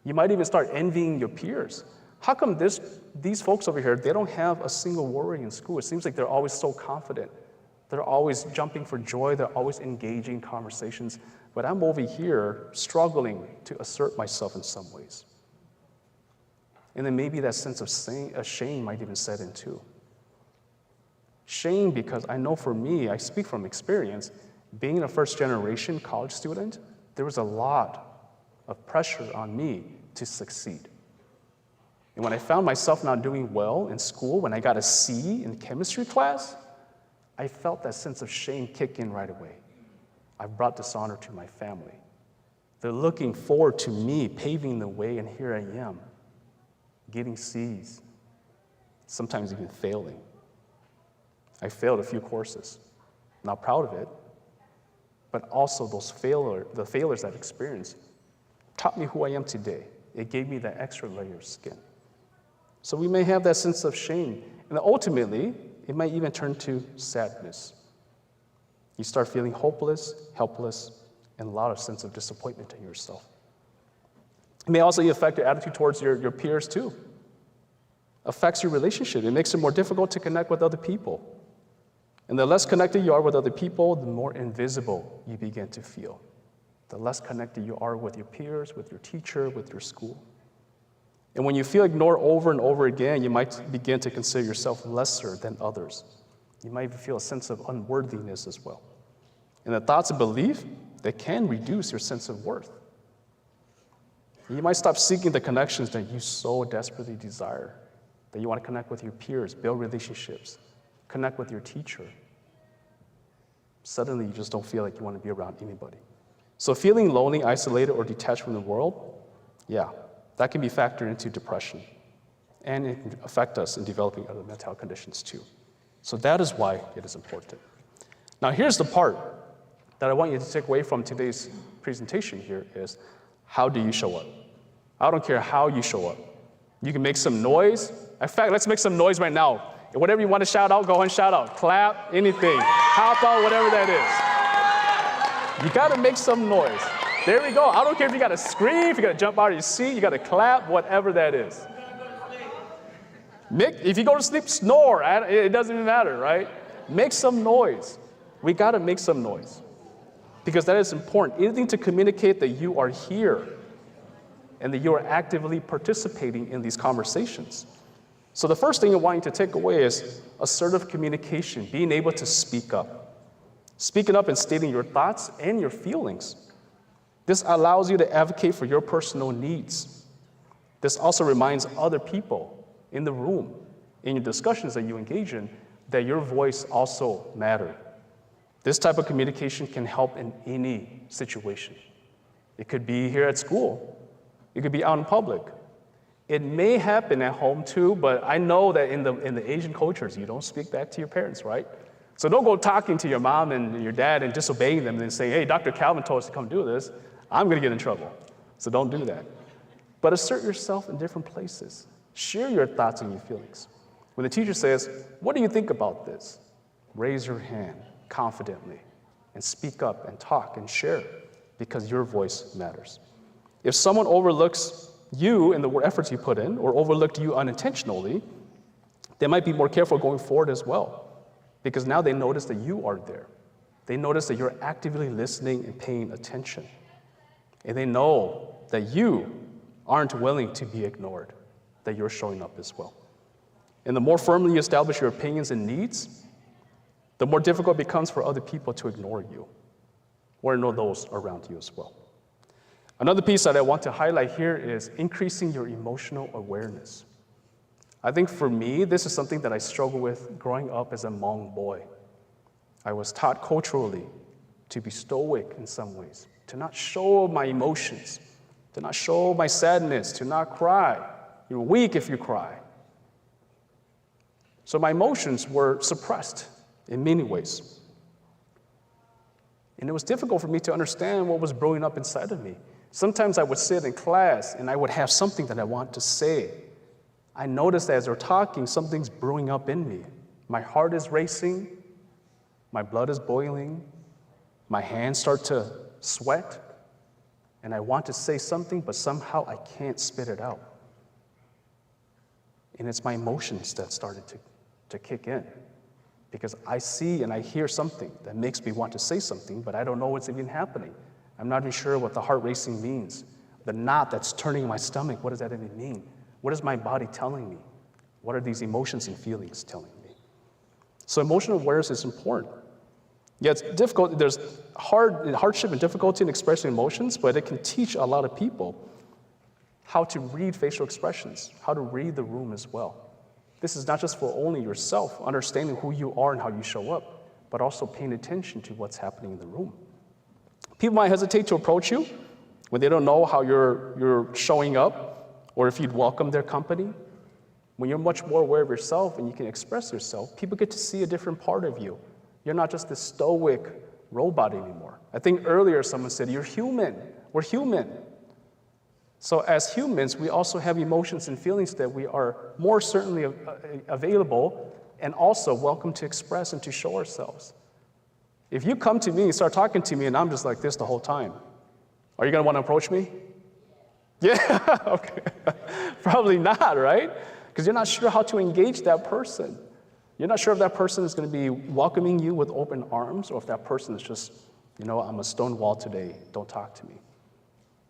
You might even start envying your peers. How come these folks over here, they don't have a single worry in school? It seems like they're always so confident. They're always jumping for joy. They're always engaging in conversations. But I'm over here struggling to assert myself in some ways. And then maybe that sense of shame might even set in too. Shame because I know for me, I speak from experience, being a first-generation college student, there was a lot of pressure on me to succeed. And when I found myself not doing well in school, when I got a C in chemistry class, I felt that sense of shame kick in right away. I brought dishonor to my family. They're looking forward to me paving the way, and here I am, getting C's, sometimes even failing. I failed a few courses. Not proud of it, but also the failures I've experienced taught me who I am today. It gave me that extra layer of skin. So we may have that sense of shame, and ultimately, it might even turn to sadness. You start feeling hopeless, helpless, and a lot of sense of disappointment in yourself. It may also affect your attitude towards your peers too. Affects your relationship. It makes it more difficult to connect with other people. And the less connected you are with other people, the more invisible you begin to feel. The less connected you are with your peers, with your teacher, with your school. And when you feel ignored over and over again, you might begin to consider yourself lesser than others. You might even feel a sense of unworthiness as well. And the thoughts and belief, they can reduce your sense of worth. You might stop seeking the connections that you so desperately desire, that you want to connect with your peers, build relationships, connect with your teacher. Suddenly, you just don't feel like you want to be around anybody. So feeling lonely, isolated, or detached from the world, yeah, that can be factored into depression. And it can affect us in developing other mental health conditions too. So that is why it is important. Now here's the part that I want you to take away from today's presentation here is, how do you show up? I don't care how you show up. You can make some noise. In fact, let's make some noise right now. Whatever you want to shout out, go ahead and shout out. Clap, anything. Hop out, whatever that is. You got to make some noise. There we go. I don't care if you got to scream, if you got to jump out of your seat, you got to clap, whatever that is. If you go to sleep, snore. It doesn't even matter, right? Make some noise. We got to make some noise because that is important. Anything to communicate that you are here and that you are actively participating in these conversations. So the first thing I want you to take away is assertive communication, being able to speak up. Speaking up and stating your thoughts and your feelings. This allows you to advocate for your personal needs. This also reminds other people in the room, in your discussions that you engage in, that your voice also matters. This type of communication can help in any situation. It could be here at school. It could be out in public. It may happen at home too, but I know that in the Asian cultures, you don't speak back to your parents, right? So don't go talking to your mom and your dad and disobeying them and then say, hey, Dr. Calvin told us to come do this. I'm gonna get in trouble. So don't do that. But assert yourself in different places. Share your thoughts and your feelings. When the teacher says, what do you think about this? Raise your hand confidently and speak up and talk and share because your voice matters. If someone overlooks you and the efforts you put in or overlooked you unintentionally, they might be more careful going forward as well because now they notice that you are there. They notice that you're actively listening and paying attention. And they know that you aren't willing to be ignored, that you're showing up as well. And the more firmly you establish your opinions and needs, the more difficult it becomes for other people to ignore you or ignore those around you as well. Another piece that I want to highlight here is increasing your emotional awareness. I think for me, this is something that I struggled with growing up as a Hmong boy. I was taught culturally to be stoic in some ways, to not show my emotions, to not show my sadness, to not cry. You're weak if you cry. So my emotions were suppressed in many ways. And it was difficult for me to understand what was brewing up inside of me. Sometimes I would sit in class and I would have something that I want to say. I noticed that as they're talking, something's brewing up in me. My heart is racing, my blood is boiling, my hands start to sweat, and I want to say something, but somehow I can't spit it out. And it's my emotions that started to kick in. Because I see and I hear something that makes me want to say something, but I don't know what's even happening. I'm not even sure what the heart racing means. The knot that's turning in my stomach, what does that even mean? What is my body telling me? What are these emotions and feelings telling me? So emotional awareness is important. Yeah, it's difficult. There's hardship and difficulty in expressing emotions, but it can teach a lot of people how to read facial expressions, how to read the room as well. This is not just for only yourself, understanding who you are and how you show up, but also paying attention to what's happening in the room. People might hesitate to approach you when they don't know how you're showing up or if you'd welcome their company. When you're much more aware of yourself and you can express yourself, people get to see a different part of you. You're not just this stoic robot anymore. I think earlier someone said, you're human. We're human. So as humans, we also have emotions and feelings that we are more certainly available and also welcome to express and to show ourselves. If you come to me and start talking to me and I'm just like this the whole time, are you going to want to approach me? Yeah, okay. Probably not, right? Because you're not sure how to engage that person. You're not sure if that person is going to be welcoming you with open arms or if that person is just, I'm a stone wall today, don't talk to me.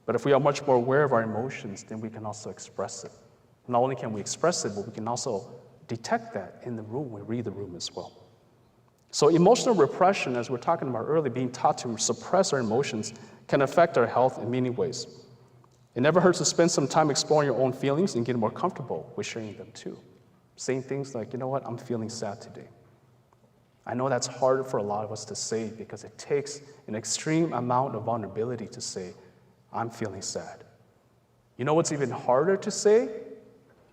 But if we are much more aware of our emotions, then we can also express it. Not only can we express it, but we can also detect that in the room. We read the room as well. So emotional repression, as we're talking about earlier, being taught to suppress our emotions, can affect our health in many ways. It never hurts to spend some time exploring your own feelings and get more comfortable with sharing them too. Saying things like, you know what, I'm feeling sad today. I know that's hard for a lot of us to say because it takes an extreme amount of vulnerability to say, I'm feeling sad. You know what's even harder to say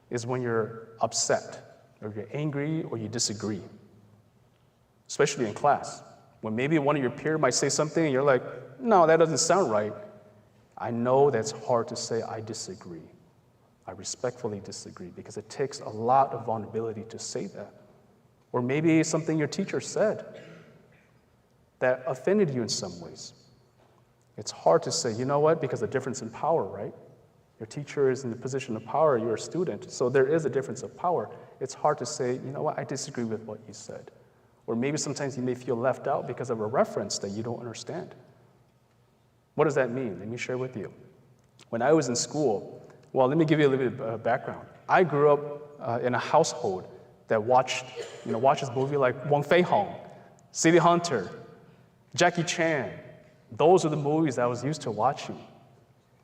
is when you're upset, or you're angry, or you disagree. Especially in class, when maybe one of your peers might say something and you're like, no, that doesn't sound right. I know that's hard to say, I disagree. I respectfully disagree because it takes a lot of vulnerability to say that. Or maybe something your teacher said that offended you in some ways. It's hard to say, you know what, because of the difference in power, right? Your teacher is in the position of power, you're a student, so there is a difference of power. It's hard to say, you know what, I disagree with what you said. Or maybe sometimes you may feel left out because of a reference that you don't understand. What does that mean? Let me share with you. When I was in school, well, let me give you a little bit of background. I grew up in a household that watches movies like Wong Fei-hung, City Hunter, Jackie Chan. Those are the movies I was used to watching.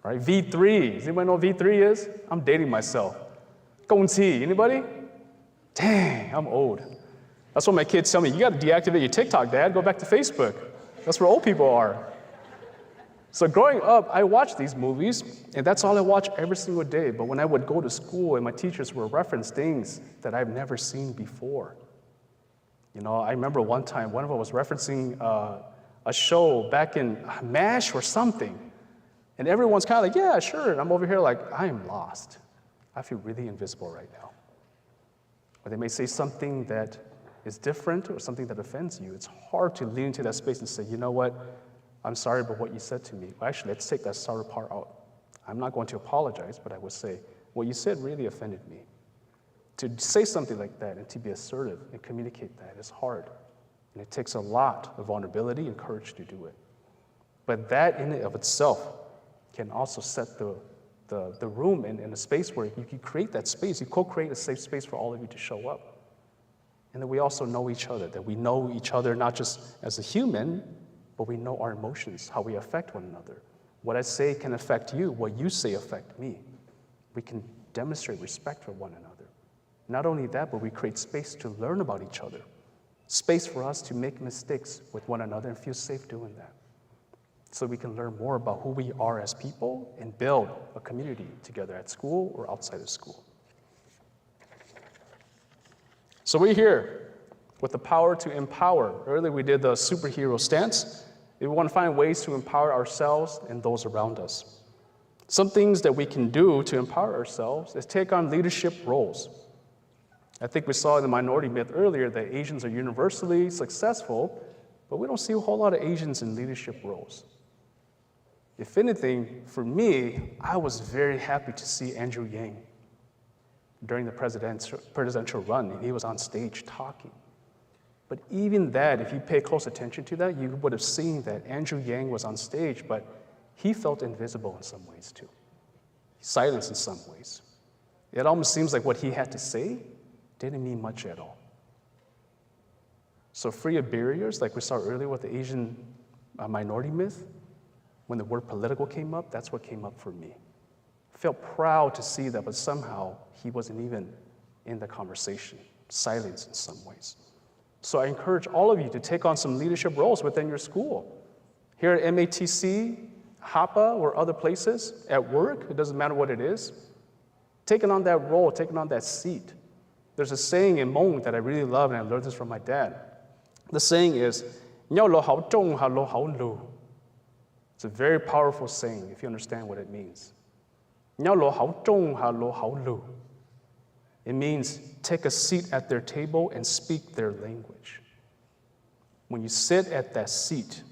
Right? V3, does anybody know what V3 is? I'm dating myself. Gongqi, anybody? Dang, I'm old. That's what my kids tell me. You got to deactivate your TikTok, Dad. Go back to Facebook. That's where old people are. So growing up, I watched these movies, and that's all I watched every single day. But when I would go to school and my teachers would reference things that I've never seen before. You know, I remember one time, one of them was referencing a show back in MASH or something. And everyone's kind of like, yeah, sure. And I'm over here like, I am lost. I feel really invisible right now. Or they may say something that is different or something that offends you. It's hard to lean into that space and say, you know what? I'm sorry about what you said to me. Well, actually, let's take that sorry part out. I'm not going to apologize, but I would say, what you said really offended me. To say something like that and to be assertive and communicate that is hard. And it takes a lot of vulnerability and courage to do it. But that in and of itself can also set the room in a space where you can create that space. You co-create a safe space for all of you to show up. And that we also know each other, that we know each other not just as a human, but we know our emotions, how we affect one another. What I say can affect you, what you say affect me. We can demonstrate respect for one another. Not only that, but we create space to learn about each other. Space for us to make mistakes with one another and feel safe doing that. So we can learn more about who we are as people and build a community together at school or outside of school. So we're here with the power to empower. Earlier we did the superhero stance. We want to find ways to empower ourselves and those around us. Some things that we can do to empower ourselves is take on leadership roles. I think we saw in the minority myth earlier that Asians are universally successful, but we don't see a whole lot of Asians in leadership roles. If anything, for me, I was very happy to see Andrew Yang during the presidential run, and he was on stage talking. But even that, if you pay close attention to that, you would have seen that Andrew Yang was on stage, but he felt invisible in some ways too. Silenced in some ways. It almost seems like what he had to say didn't mean much at all. So free of barriers, like we saw earlier with the Asian minority myth, when the word political came up, that's what came up for me. I felt proud to see that, but somehow he wasn't even in the conversation, silenced in some ways. So I encourage all of you to take on some leadership roles within your school. Here at MATC, HAPA, or other places, at work, it doesn't matter what it is. Taking on that role, taking on that seat. There's a saying in Hmong that I really love, and I learned this from my dad. The saying is, "Nhau lo hao zhong ha lo hao lu." It's a very powerful saying if you understand what it means. "Nhau lo hao zhong ha lo hao lu." It means take a seat at their table and speak their language. When you sit at that seat,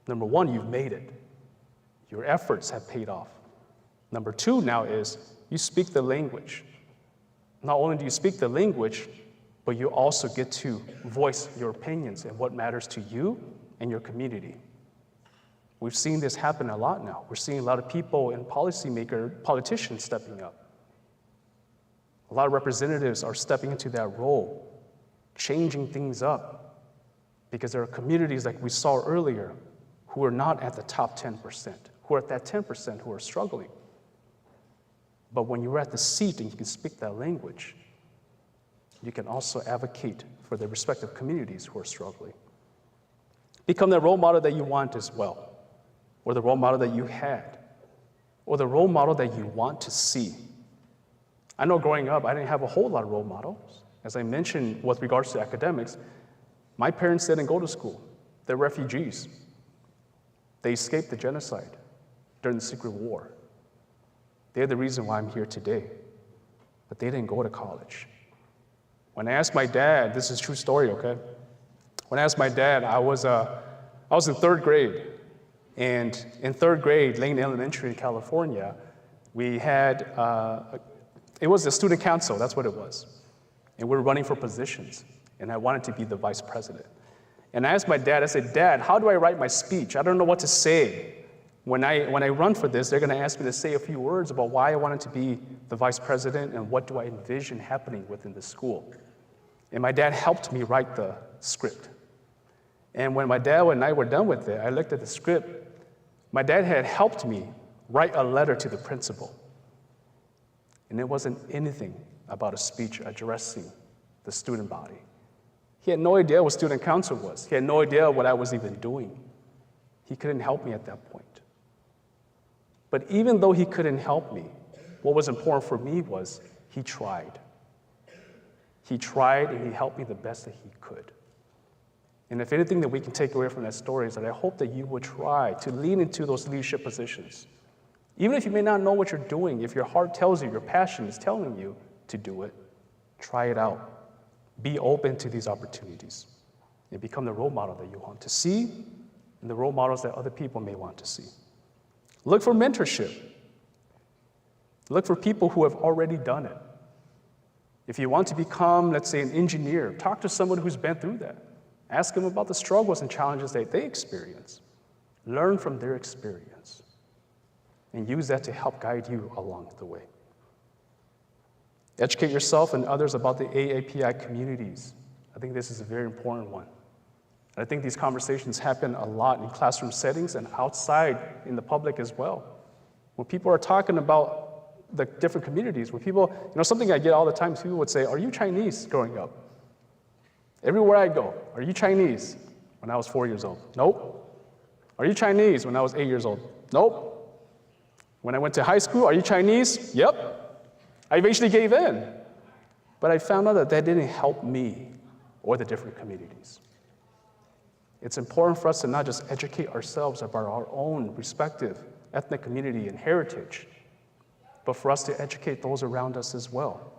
number one, you've made it. Your efforts have paid off. Number two now is you speak the language. Not only do you speak the language, but you also get to voice your opinions and what matters to you and your community. We've seen this happen a lot now. We're seeing a lot of people and politicians stepping up. A lot of representatives are stepping into that role, changing things up. Because there are communities like we saw earlier who are not at the top 10%, who are at that 10% who are struggling. But when you're at the seat and you can speak that language, you can also advocate for the respective communities who are struggling. Become the role model that you want as well, or the role model that you had, or the role model that you want to see. I know growing up, I didn't have a whole lot of role models. As I mentioned with regards to academics, my parents didn't go to school. They're refugees. They escaped the genocide during the Secret War. They're the reason why I'm here today, but they didn't go to college. When I asked my dad, this is a true story, okay? When I asked my dad, I was in third grade, and in third grade, Lane Elementary in California, we had, it was a student council, that's what it was. And we were running for positions, and I wanted to be the vice president. And I asked my dad, I said, Dad, how do I write my speech? I don't know what to say. When I run for this, they're gonna ask me to say a few words about why I wanted to be the vice president and what do I envision happening within the school. And my dad helped me write the script. And when my dad and I were done with it, I looked at the script. My dad had helped me write a letter to the principal. And it wasn't anything about a speech addressing the student body. He had no idea what student council was. He had no idea what I was even doing. He couldn't help me at that point. But even though he couldn't help me, what was important for me was he tried. He tried and he helped me the best that he could. And if anything that we can take away from that story is that I hope that you would try to lean into those leadership positions. Even if you may not know what you're doing, if your heart tells you, your passion is telling you to do it, try it out. Be open to these opportunities and become the role model that you want to see and the role models that other people may want to see. Look for mentorship. Look for people who have already done it. If you want to become, let's say, an engineer, talk to someone who's been through that. Ask them about the struggles and challenges that they experience. Learn from their experience and use that to help guide you along the way. Educate yourself and others about the AAPI communities. I think this is a very important one. I think these conversations happen a lot in classroom settings and outside in the public as well. When people are talking about the different communities, when people, something I get all the time, people would say, are you Chinese growing up? Everywhere I go, are you Chinese? When I was 4 years old, nope. Are you Chinese? When I was 8 years old, nope. When I went to high school, are you Chinese? Yep. I eventually gave in. But I found out that that didn't help me or the different communities. It's important for us to not just educate ourselves about our own respective ethnic community and heritage, but for us to educate those around us as well.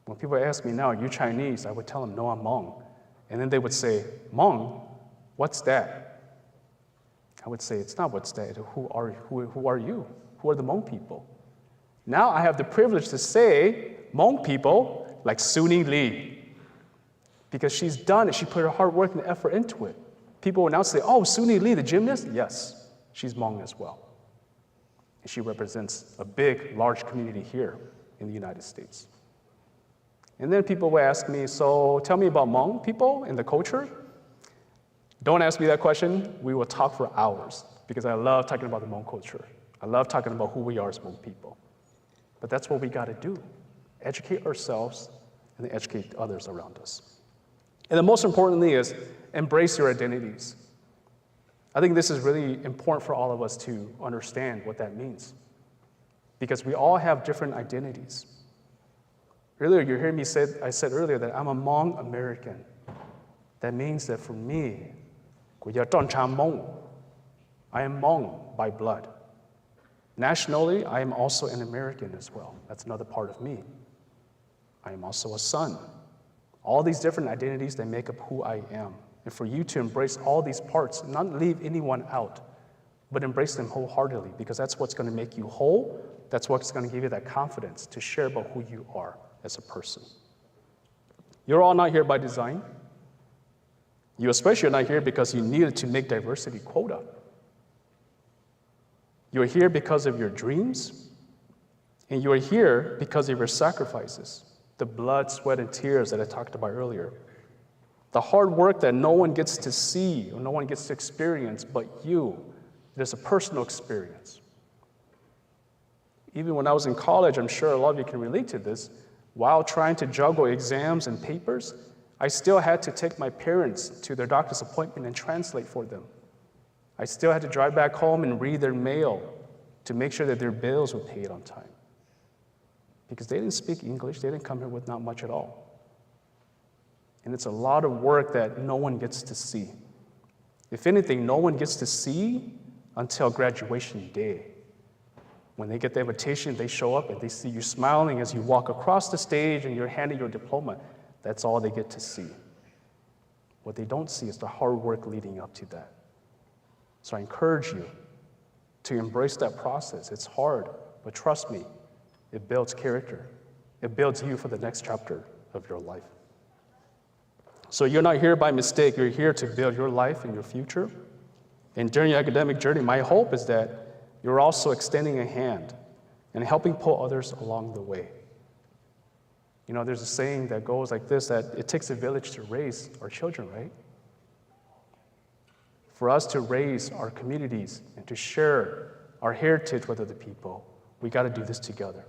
When people ask me now, are you Chinese? I would tell them, no, I'm Hmong. And then they would say, Hmong? What's that? I would say, it's not what's that. Who are you? Who are the Hmong people? Now I have the privilege to say Hmong people like Suni Lee, because she's done it. She put her hard work and effort into it. People will now say, oh, Suni Lee, the gymnast? Yes, she's Hmong as well. And she represents a big, large community here in the United States. And then people will ask me, so tell me about Hmong people and the culture. Don't ask me that question. We will talk for hours because I love talking about the Hmong culture. I love talking about who we are as Hmong people. But that's what we got to do. Educate ourselves and then educate others around us. And the most importantly is embrace your identities. I think this is really important for all of us to understand what that means, because we all have different identities. Earlier, you heard me say, I said earlier that I'm a Hmong American. That means that for me, I am Hmong by blood. Nationally, I am also an American as well. That's another part of me. I am also a son. All these different identities that make up who I am. And for you to embrace all these parts, not leave anyone out, but embrace them wholeheartedly, because that's what's going to make you whole. That's what's going to give you that confidence to share about who you are as a person. You're all not here by design. You especially are not here because you needed to make diversity quota. You're here because of your dreams, and you're here because of your sacrifices, the blood, sweat, and tears that I talked about earlier. The hard work that no one gets to see or no one gets to experience but you. It is a personal experience. Even when I was in college, I'm sure a lot of you can relate to this, while trying to juggle exams and papers, I still had to take my parents to their doctor's appointment and translate for them. I still had to drive back home and read their mail to make sure that their bills were paid on time. Because they didn't speak English, they didn't come here with not much at all. And it's a lot of work that no one gets to see. If anything, no one gets to see until graduation day. When they get the invitation, they show up and they see you smiling as you walk across the stage and you're handing your diploma. That's all they get to see. What they don't see is the hard work leading up to that. So I encourage you to embrace that process. It's hard, but trust me, it builds character. It builds you for the next chapter of your life. So you're not here by mistake. You're here to build your life and your future. And during your academic journey, my hope is that you're also extending a hand and helping pull others along the way. You know, there's a saying that goes like this, that it takes a village to raise our children, right? For us to raise our communities and to share our heritage with other people, we got to do this together.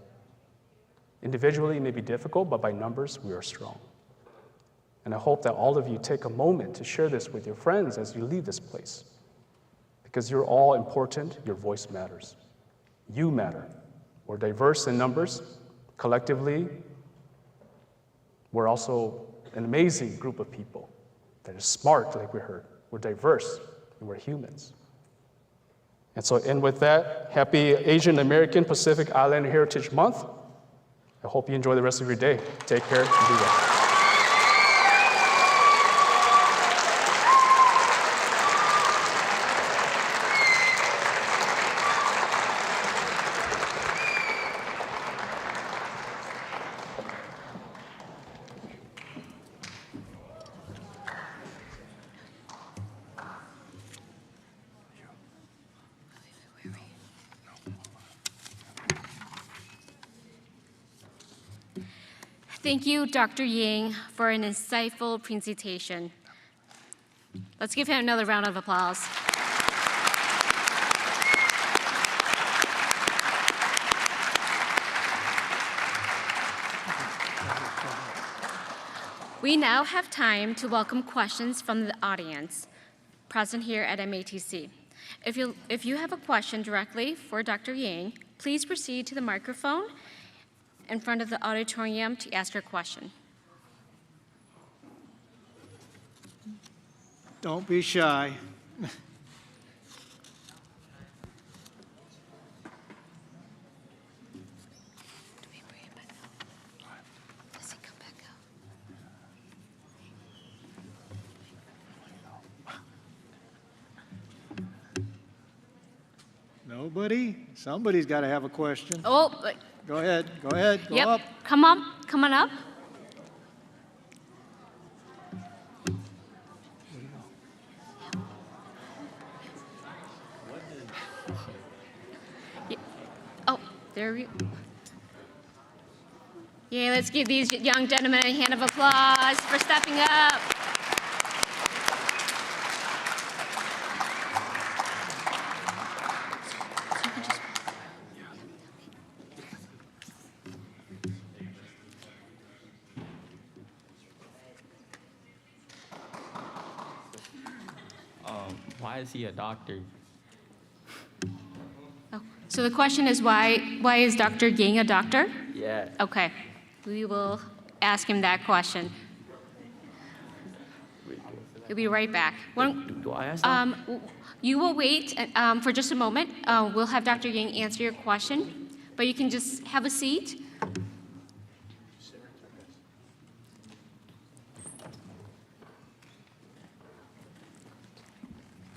Individually, it may be difficult, but by numbers, we are strong. And I hope that all of you take a moment to share this with your friends as you leave this place. Because you're all important, your voice matters. You matter. We're diverse in numbers. Collectively, we're also an amazing group of people that is smart, like we heard. We're diverse, and we're humans. And with that, happy Asian American Pacific Islander Heritage Month. I hope you enjoy the rest of your day. Take care and be well. Thank you, Dr. Yang, for an insightful presentation. Let's give him another round of applause. We now have time to welcome questions from the audience present here at MATC. If you have a question directly for Dr. Yang, please proceed to the microphone in front of the auditorium to ask your question. Don't be shy. Nobody? Somebody's got to have a question. Oh, Go ahead, go yep. up. Come on up. Oh, there we go. Yeah, let's give these young gentlemen a hand of applause for stepping up. Why is he a doctor? Oh, so the question is why is Dr. Yang a doctor? Yeah. Okay, we will ask him that question. He'll be right back. Do I ask that? You will wait for just a moment. We'll have Dr. Yang answer your question, but you can just have a seat.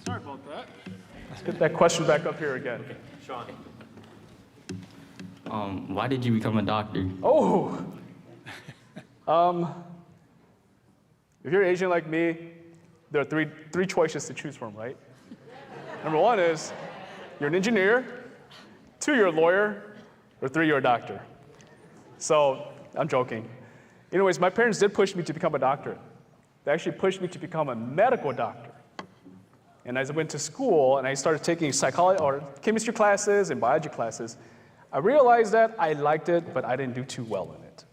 Sorry about that. Let's get that question back up here again. Okay. Sean. Why did you become a doctor? Oh. If you're Asian like me, there are three choices to choose from, right? Number one is you're an engineer, 2, you're a lawyer, or 3, you're a doctor. So I'm joking. Anyways, my parents did push me to become a doctor. They actually pushed me to become a medical doctor. And as I went to school and I started taking psychology or chemistry classes and biology classes, I realized that I liked it, but I didn't do too well in it.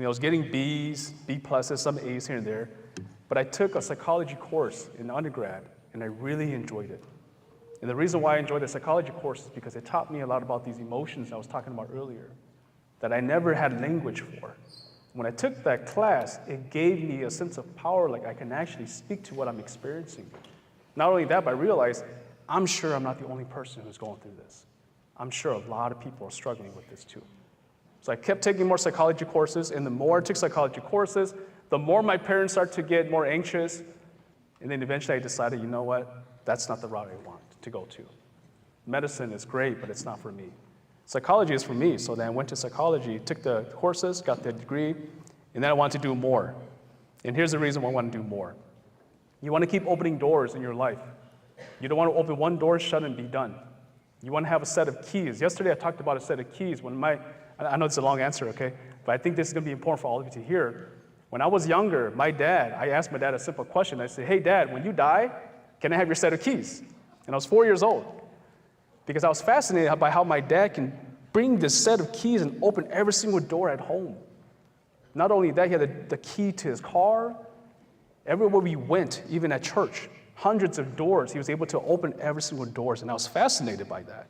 I was getting B's, B pluses, some A's here and there, but I took a psychology course in undergrad and I really enjoyed it. And the reason why I enjoyed the psychology course is because it taught me a lot about these emotions I was talking about earlier that I never had language for. When I took that class, it gave me a sense of power, like I can actually speak to what I'm experiencing. Not only that, but I realized I'm sure I'm not the only person who's going through this. I'm sure a lot of people are struggling with this too. So I kept taking more psychology courses, and the more I took psychology courses, the more my parents started to get more anxious, and then eventually I decided, you know what, that's not the route I want to go to. Medicine is great, but it's not for me. Psychology is for me, so then I went to psychology, took the courses, got the degree, and then I wanted to do more. And here's the reason why I want to do more. You want to keep opening doors in your life. You don't want to open one door, shut and be done. You want to have a set of keys. Yesterday I talked about a set of keys. I know it's a long answer, okay? But I think this is going to be important for all of you to hear. When I was younger, I asked my dad a simple question. I said, hey Dad, when you die, can I have your set of keys? And I was 4 years old. Because I was fascinated by how my dad can bring this set of keys and open every single door at home. Not only that, he had the key to his car. Everywhere we went, even at church, hundreds of doors, he was able to open every single door, and I was fascinated by that.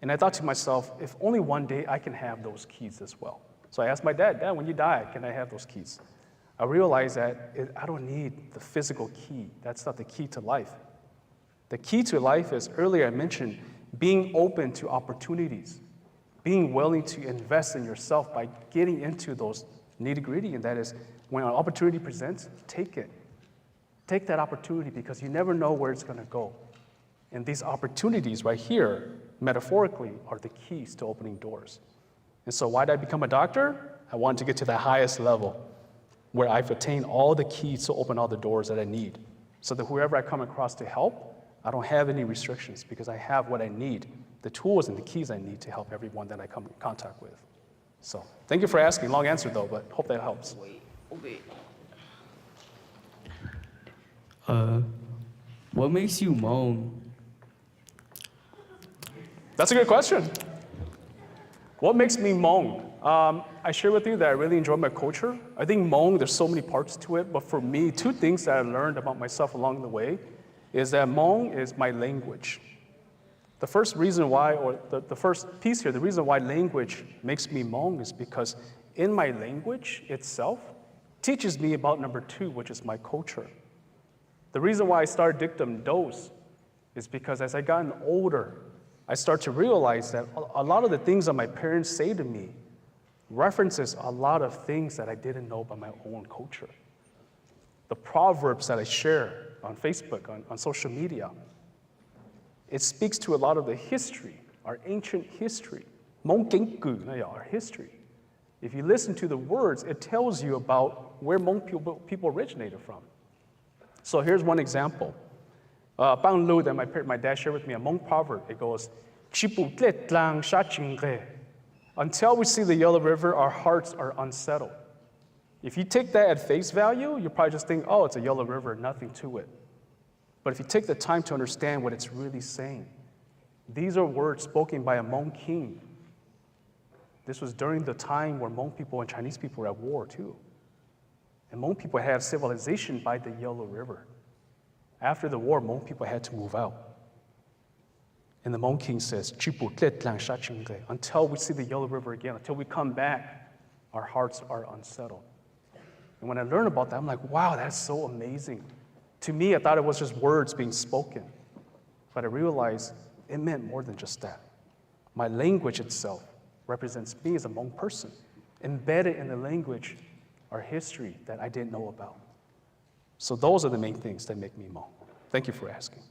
And I thought to myself, if only one day I can have those keys as well. So I asked my dad, Dad, when you die, can I have those keys? I realized that I don't need the physical key. That's not the key to life. The key to life is, earlier I mentioned, being open to opportunities, being willing to invest in yourself by getting into those nitty-gritty, and that is, when an opportunity presents, take it. Take that opportunity because you never know where it's going to go. And these opportunities right here, metaphorically, are the keys to opening doors. And so why did I become a doctor? I wanted to get to the highest level where I've attained all the keys to open all the doors that I need. So that whoever I come across to help, I don't have any restrictions because I have what I need, the tools and the keys I need to help everyone that I come in contact with. So thank you for asking. Long answer though, but hope that helps. What makes you Hmong? That's a good question. What makes me Hmong? I share with you that I really enjoy my culture. I think Hmong, there's so many parts to it, but for me, two things that I learned about myself along the way is that Hmong is my language. The first reason why, or the first piece here, the reason why language makes me Hmong is because in my language itself teaches me about number two, which is my culture. The reason why I started DICTUMDOSE is because as I gotten older, I start to realize that a lot of the things that my parents say to me references a lot of things that I didn't know about my own culture. The proverbs that I share on Facebook, on social media, it speaks to a lot of the history, our ancient history, our history. If you listen to the words, it tells you about where Hmong people originated from. So here's one example. Bang Lu that my dad shared with me, a Hmong proverb. It goes, until we see the Yellow River, our hearts are unsettled. If you take that at face value, you probably just think, oh, it's a Yellow River, nothing to it. But if you take the time to understand what it's really saying, these are words spoken by a Hmong king. This was during the time where Hmong people and Chinese people were at war too. And Hmong people had civilization by the Yellow River. After the war, Hmong people had to move out. And the Hmong king says, until we see the Yellow River again, until we come back, our hearts are unsettled. And when I learned about that, I'm like, wow, that's so amazing. To me, I thought it was just words being spoken. But I realized it meant more than just that. My language itself represents me as a Hmong person. Embedded in the language are history that I didn't know about. So those are the main things that make me Hmong. Thank you for asking.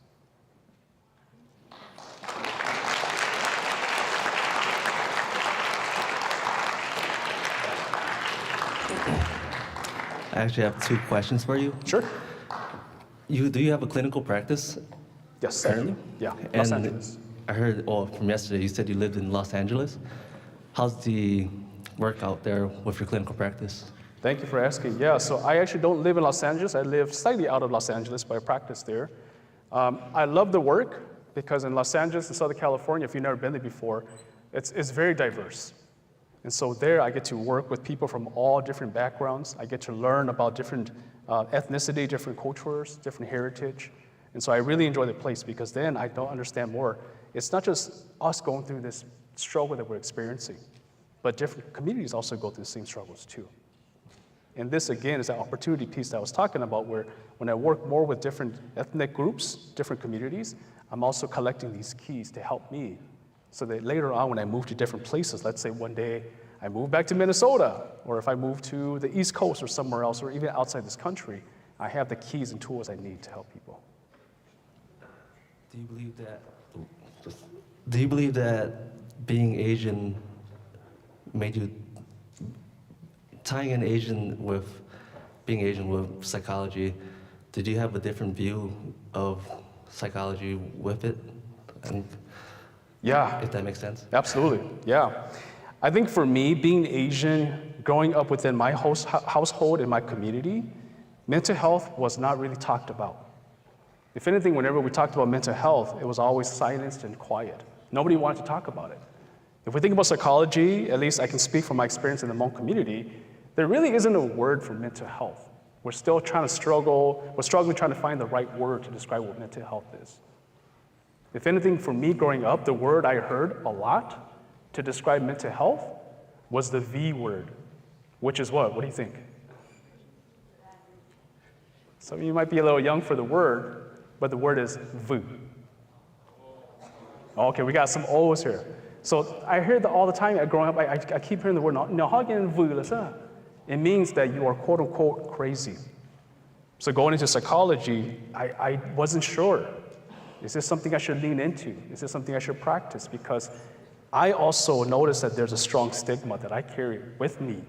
I actually have two questions for you. Sure. Do you have a clinical practice? Yes, currently? Yeah, Los Angeles. I heard, from yesterday, you said you lived in Los Angeles. How's the work out there with your clinical practice? Thank you for asking. Yeah, so I actually don't live in Los Angeles. I live slightly out of Los Angeles, but I practice there. I love the work because in Los Angeles and Southern California, if you've never been there before, it's very diverse. And so there I get to work with people from all different backgrounds. I get to learn about different ethnicity, different cultures, different heritage. And so I really enjoy the place because then I don't understand more. It's not just us going through this struggle that we're experiencing, but different communities also go through the same struggles too. And this again is that opportunity piece that I was talking about where when I work more with different ethnic groups, different communities, I'm also collecting these keys to help me so that later on when I move to different places, let's say one day I move back to Minnesota, or if I move to the East Coast or somewhere else, or even outside this country, I have the keys and tools I need to help people. Do you believe that being Asian made you, tying in Asian with being Asian with psychology, did you have a different view of psychology with it? And yeah. If that makes sense? Absolutely, yeah. I think for me, being Asian, growing up within my household and my community, mental health was not really talked about. If anything, whenever we talked about mental health, it was always silenced and quiet. Nobody wanted to talk about it. If we think about psychology, at least I can speak from my experience in the Hmong community, there really isn't a word for mental health. We're still trying to struggle, we're struggling trying to find the right word to describe what mental health is. If anything, for me growing up, the word I heard a lot to describe mental health was the V word, which is what? What do you think? Some of you might be a little young for the word, but the word is vu. Okay, we got some O's here. So I hear that all the time growing up, I keep hearing the word, it means that you are quote unquote crazy. So going into psychology, I wasn't sure. Is this something I should lean into? Is this something I should practice? Because I also noticed that there's a strong stigma that I carry with me,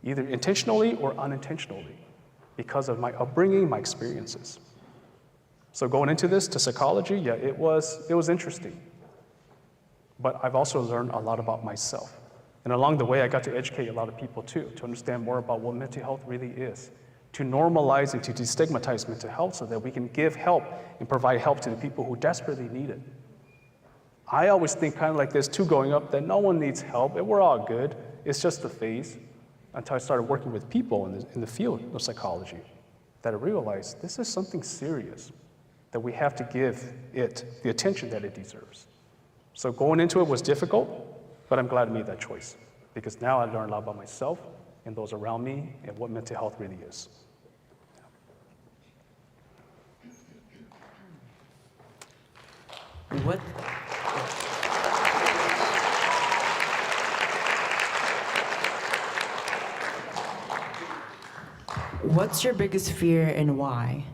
either intentionally or unintentionally, because of my upbringing, my experiences. So going into this to psychology, yeah, it was interesting. But I've also learned a lot about myself. And along the way, I got to educate a lot of people too, to understand more about what mental health really is, to normalize and to destigmatize mental health so that we can give help and provide help to the people who desperately need it. I always think kind of like this too, growing up, that no one needs help and we're all good. It's just a phase, until I started working with people in the field of psychology, that I realized this is something serious, that we have to give it the attention that it deserves. So going into it was difficult, but I'm glad I made that choice, because now I learned a lot about myself and those around me and what mental health really is. What's your biggest fear and why?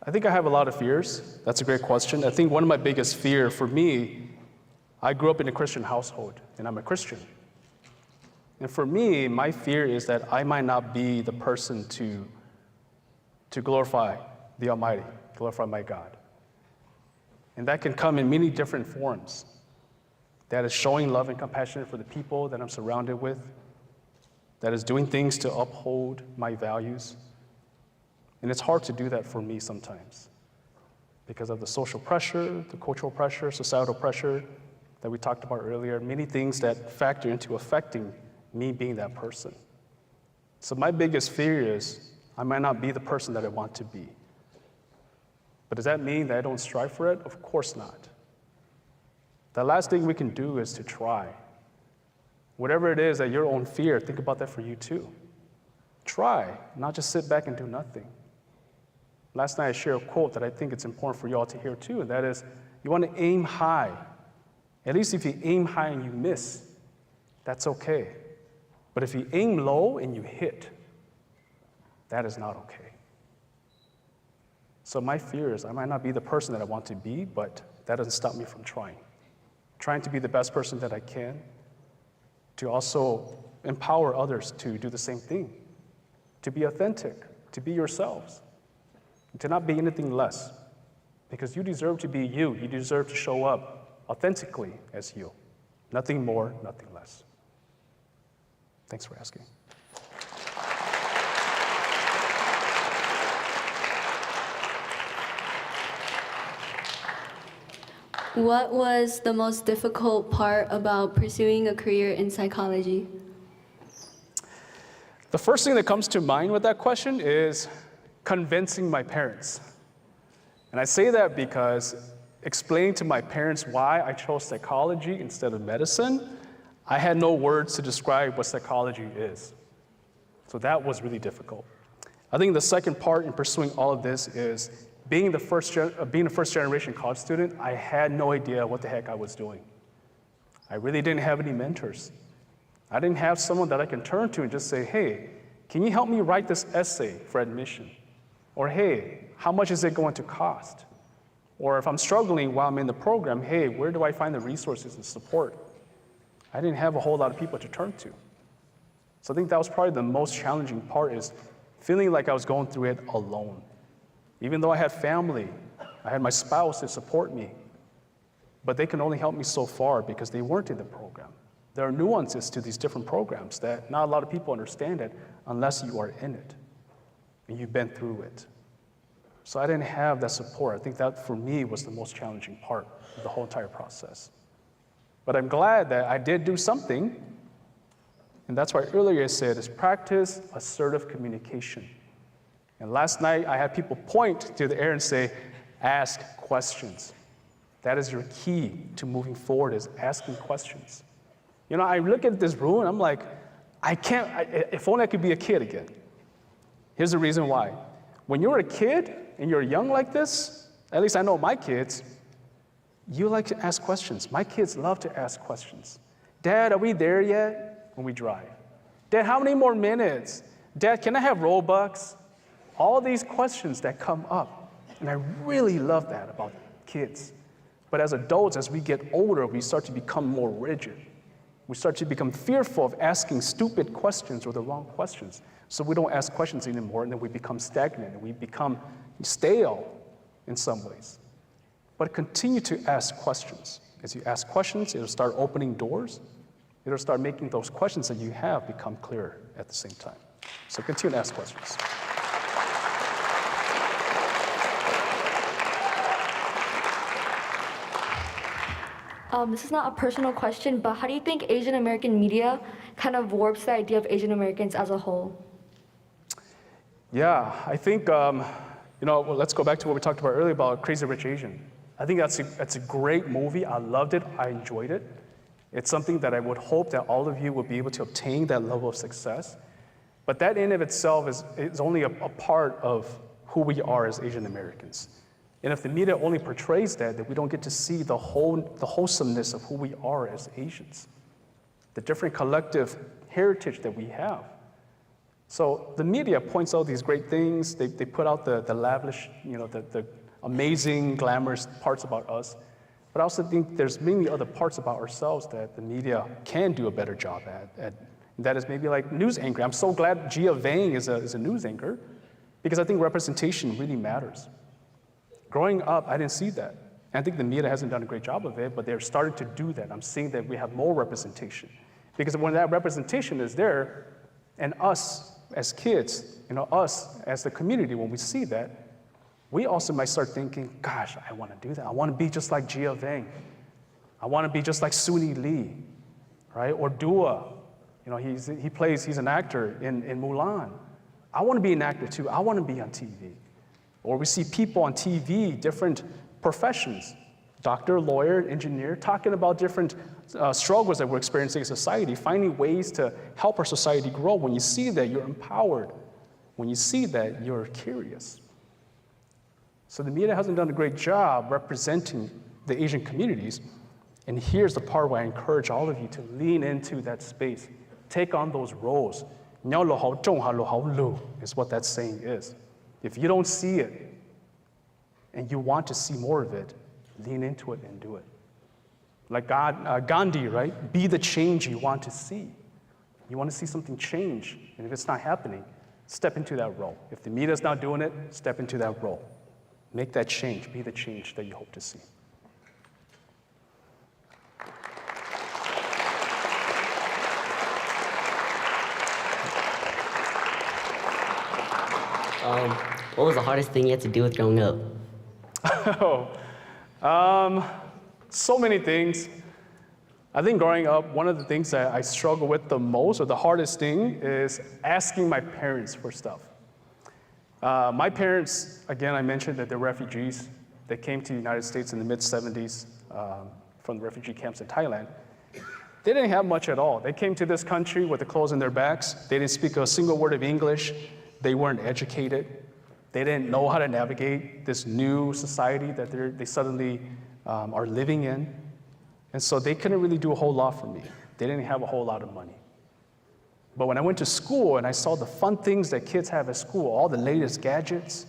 I think I have a lot of fears. That's a great question. I think one of my biggest fear for me, I grew up in a Christian household, and I'm a Christian. And for me, my fear is that I might not be the person to glorify the Almighty, glorify my God. And that can come in many different forms. That is showing love and compassion for the people that I'm surrounded with. That is doing things to uphold my values. And it's hard to do that for me sometimes because of the social pressure, the cultural pressure, societal pressure that we talked about earlier, many things that factor into affecting me being that person. So my biggest fear is I might not be the person that I want to be. But does that mean that I don't strive for it? Of course not. The last thing we can do is to try. Whatever it is that your own fear, think about that for you too. Try, not just sit back and do nothing. Last night I shared a quote that I think it's important for you all to hear too, and that is, you want to aim high. At least if you aim high and you miss, that's okay. But if you aim low and you hit, that is not okay. So my fear is I might not be the person that I want to be, but that doesn't stop me from trying. Trying to be the best person that I can, to also empower others to do the same thing, to be authentic, to be yourselves, to not be anything less. Because you deserve to be you. You deserve to show up authentically as you. Nothing more, nothing less. Thanks for asking. What was the most difficult part about pursuing a career in psychology? The first thing that comes to mind with that question is convincing my parents. And I say that because explaining to my parents why I chose psychology instead of medicine, I had no words to describe what psychology is. So that was really difficult. I think the second part in pursuing all of this is being a first generation college student, I had no idea what the heck I was doing. I really didn't have any mentors. I didn't have someone that I can turn to and just say, hey, can you help me write this essay for admission? Or hey, how much is it going to cost? Or if I'm struggling while I'm in the program, hey, where do I find the resources and support? I didn't have a whole lot of people to turn to. So I think that was probably the most challenging part, is feeling like I was going through it alone. Even though I had family, I had my spouse to support me, but they can only help me so far because they weren't in the program. There are nuances to these different programs that not a lot of people understand it unless you are in it and you've been through it. So I didn't have that support. I think that for me was the most challenging part of the whole entire process. But I'm glad that I did do something, and that's why earlier I said is practice assertive communication. And last night I had people point to the air and say, ask questions. That is your key to moving forward, is asking questions. You know, I look at this room and I'm like, if only I could be a kid again. Here's the reason why. When you're a kid and you're young like this, at least I know my kids, you like to ask questions. My kids love to ask questions. Dad, are we there yet? When we drive. Dad, how many more minutes? Dad, can I have Robux? All these questions that come up. And I really love that about kids. But as adults, as we get older, we start to become more rigid. We start to become fearful of asking stupid questions or the wrong questions. So we don't ask questions anymore, and then we become stagnant, and we become stale in some ways. But continue to ask questions. As you ask questions, it'll start opening doors. It'll start making those questions that you have become clearer at the same time. So continue to ask questions. This is not a personal question, but how do you think Asian American media kind of warps the idea of Asian Americans as a whole? Yeah, I think, let's go back to what we talked about earlier about Crazy Rich Asian. I think that's a great movie. I loved it. I enjoyed it. It's something that I would hope that all of you will be able to obtain that level of success. But that in of itself is only a part of who we are as Asian Americans. And if the media only portrays that, then we don't get to see the wholesomeness of who we are as Asians, the different collective heritage that we have. So the media points out these great things. They put out the lavish, the amazing, glamorous parts about us. But I also think there's many other parts about ourselves that the media can do a better job at. That is maybe like news anchor. I'm so glad Lily Vang is a news anchor, because I think representation really matters. Growing up, I didn't see that. And I think the media hasn't done a great job of it, but they're starting to do that. I'm seeing that we have more representation. Because when that representation is there, and us as kids, us as the community, when we see that, we also might start thinking, gosh, I want to do that. I want to be just like Lily Vang. I want to be just like Suni Lee, right? Or Dua. He's an actor in Mulan. I want to be an actor too. I want to be on TV. Or we see people on TV, different professions, doctor, lawyer, engineer, talking about different struggles that we're experiencing in society, finding ways to help our society grow. When you see that, you're empowered. When you see that, you're curious. So the media hasn't done a great job representing the Asian communities. And here's the part where I encourage all of you to lean into that space. Take on those roles. Is what that saying is. If you don't see it and you want to see more of it, lean into it and do it. Like Gandhi, right? Be the change you want to see. You want to see something change, and if it's not happening, step into that role. If the media's not doing it, step into that role. Make that change, be the change that you hope to see. What was the hardest thing you had to deal with growing up? So many things. I think growing up, one of the things that I struggle with the most, or the hardest thing, is asking my parents for stuff. My parents, again, I mentioned that they're refugees. They came to the United States in the mid-70s from the refugee camps in Thailand. They didn't have much at all. They came to this country with the clothes in their backs. They didn't speak a single word of English. They weren't educated. They didn't know how to navigate this new society that they suddenly are living in. And so they couldn't really do a whole lot for me. They didn't have a whole lot of money. But when I went to school and I saw the fun things that kids have at school, all the latest gadgets,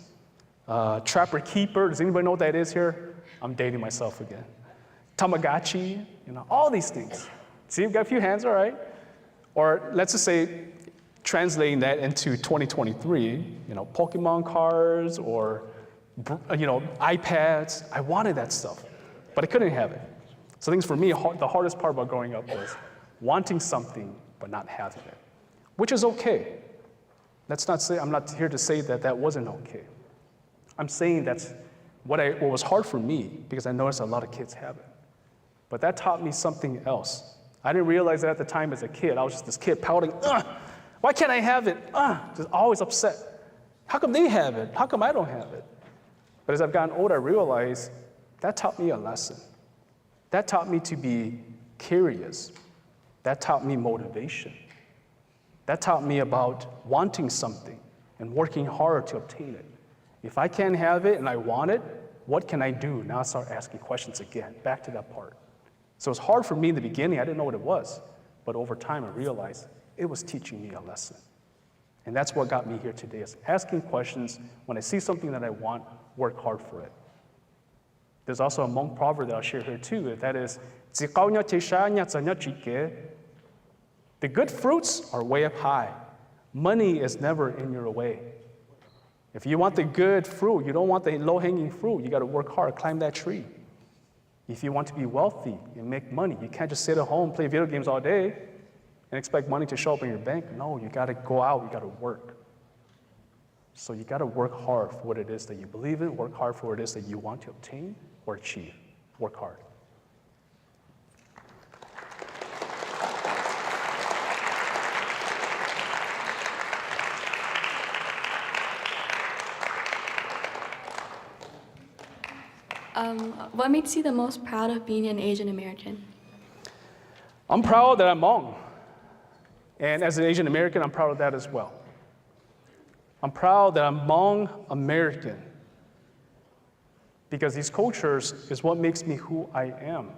Trapper Keeper, does anybody know what that is here? I'm dating myself again. Tamagotchi, all these things. See, you've got a few hands, all right? Or let's just say, translating that into 2023, Pokemon cards or iPads. I wanted that stuff, but I couldn't have it. So things for me, the hardest part about growing up was wanting something but not having it, which is okay. Let's not say, I'm not here to say that that wasn't okay. I'm saying that's what was hard for me because I noticed a lot of kids have it. But that taught me something else. I didn't realize that at the time as a kid. I was just this kid pouting, why can't I have it? Just always upset. How come they have it? How come I don't have it? But as I've gotten older, I realized that taught me a lesson. That taught me to be curious. That taught me motivation. That taught me about wanting something and working hard to obtain it. If I can't have it and I want it, what can I do? Now I start asking questions again, back to that part. So it's hard for me in the beginning, I didn't know what it was. But over time I realized it was teaching me a lesson. And that's what got me here today, is asking questions. When I see something that I want, work hard for it. There's also a Hmong proverb that I'll share here too, that is, the good fruits are way up high. Money is never in your way. If you want the good fruit, you don't want the low-hanging fruit, you gotta work hard, climb that tree. If you want to be wealthy and make money, you can't just sit at home, play video games all day, and expect money to show up in your bank. No, you gotta go out, you gotta work. So you gotta work hard for what it is that you believe in, work hard for what it is that you want to obtain or achieve. Work hard. What makes you the most proud of being an Asian American? I'm proud that I'm Hmong. And as an Asian American, I'm proud of that as well. I'm proud that I'm Hmong American, because these cultures is what makes me who I am.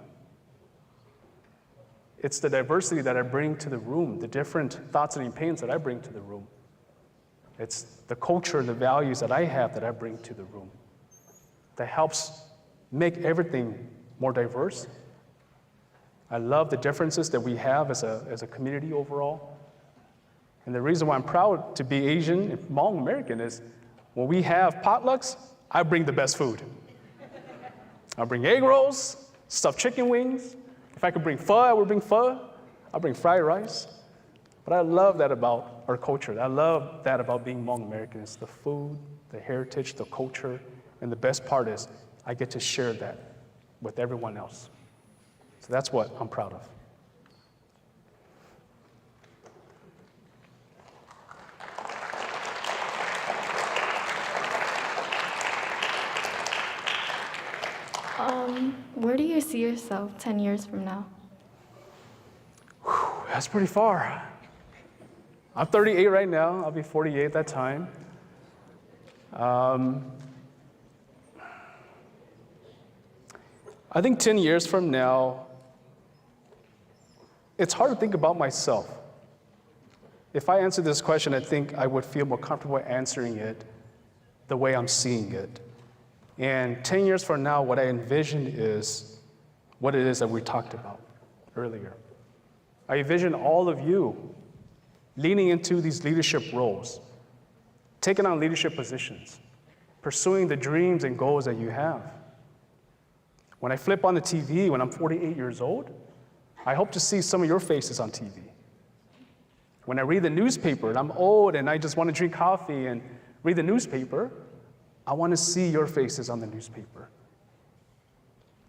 It's the diversity that I bring to the room, the different thoughts and opinions that I bring to the room. It's the culture, the values that I have that I bring to the room that helps make everything more diverse. I love the differences that we have as a community overall. And the reason why I'm proud to be Asian and Hmong American is when we have potlucks, I bring the best food. I bring egg rolls, stuffed chicken wings. If I could bring pho, I would bring pho. I bring fried rice. But I love that about our culture. I love that about being Hmong American. It's the food, the heritage, the culture, and the best part is I get to share that with everyone else. So that's what I'm proud of. Where do you see yourself 10 years from now? That's pretty far. I'm 38 right now. I'll be 48 at that time. I think 10 years from now, it's hard to think about myself. If I answer this question, I think I would feel more comfortable answering it the way I'm seeing it. And 10 years from now, what I envision is what it is that we talked about earlier. I envision all of you leaning into these leadership roles, taking on leadership positions, pursuing the dreams and goals that you have. When I flip on the TV when I'm 48 years old, I hope to see some of your faces on TV. When I read the newspaper and I'm old and I just want to drink coffee and read the newspaper, I want to see your faces on the newspaper.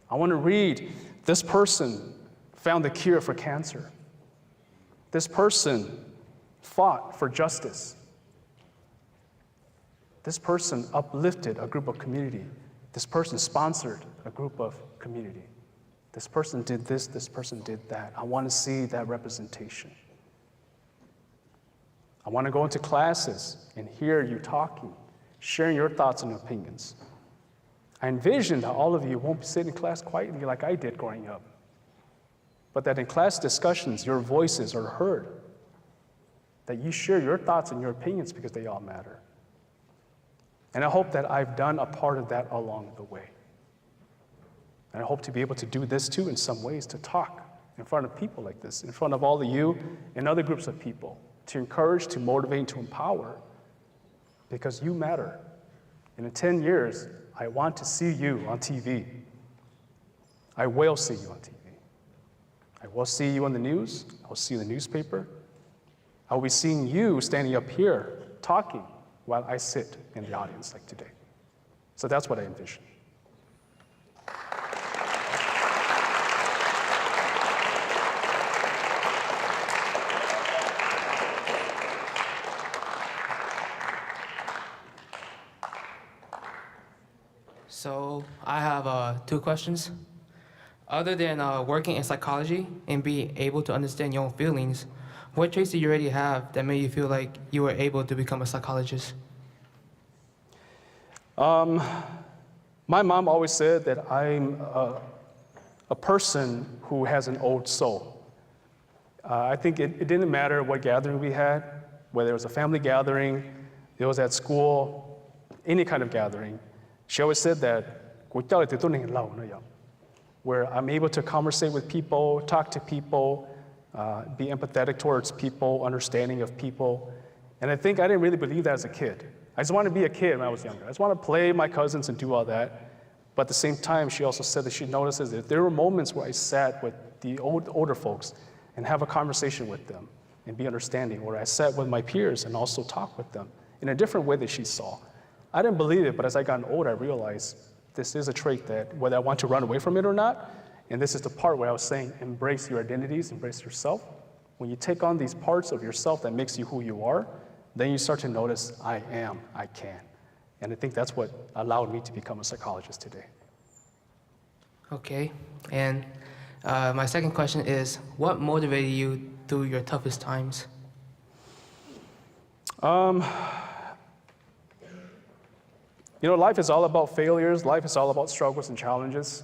I want to read, this person found the cure for cancer. This person fought for justice. This person uplifted a group of community. This person sponsored a group of community. This person did this person did that. I want to see that representation. I want to go into classes and hear you talking, sharing your thoughts and opinions. I envision that all of you won't sit in class quietly like I did growing up, but that in class discussions, your voices are heard, that you share your thoughts and your opinions because they all matter. And I hope that I've done a part of that along the way. And I hope to be able to do this too in some ways, to talk in front of people like this, in front of all of you and other groups of people, to encourage, to motivate, and to empower, because you matter. And in 10 years, I want to see you on TV. I will see you on TV. I will see you on the news. I will see you in the newspaper. I will be seeing you standing up here talking while I sit in the audience like today. So that's what I envision. So I have 2 questions. Other than working in psychology and being able to understand your own feelings, what traits do you already have that made you feel like you were able to become a psychologist? My mom always said that I'm a person who has an old soul. I think it didn't matter what gathering we had, whether it was a family gathering, it was at school, any kind of gathering. She always said that, where I'm able to conversate with people, talk to people, be empathetic towards people, understanding of people. And I think I didn't really believe that as a kid. I just wanted to be a kid when I was younger. I just wanted to play my cousins and do all that. But at the same time, she also said that she notices that there were moments where I sat with the older folks and have a conversation with them and be understanding, where I sat with my peers and also talk with them in a different way that she saw. I didn't believe it, but as I got older, I realized this is a trait that, whether I want to run away from it or not, and this is the part where I was saying, embrace your identities, embrace yourself. When you take on these parts of yourself that makes you who you are, then you start to notice, I am, I can. And I think that's what allowed me to become a psychologist today. Okay, and my second question is, what motivated you through your toughest times? You know, life is all about failures. Life is all about struggles and challenges.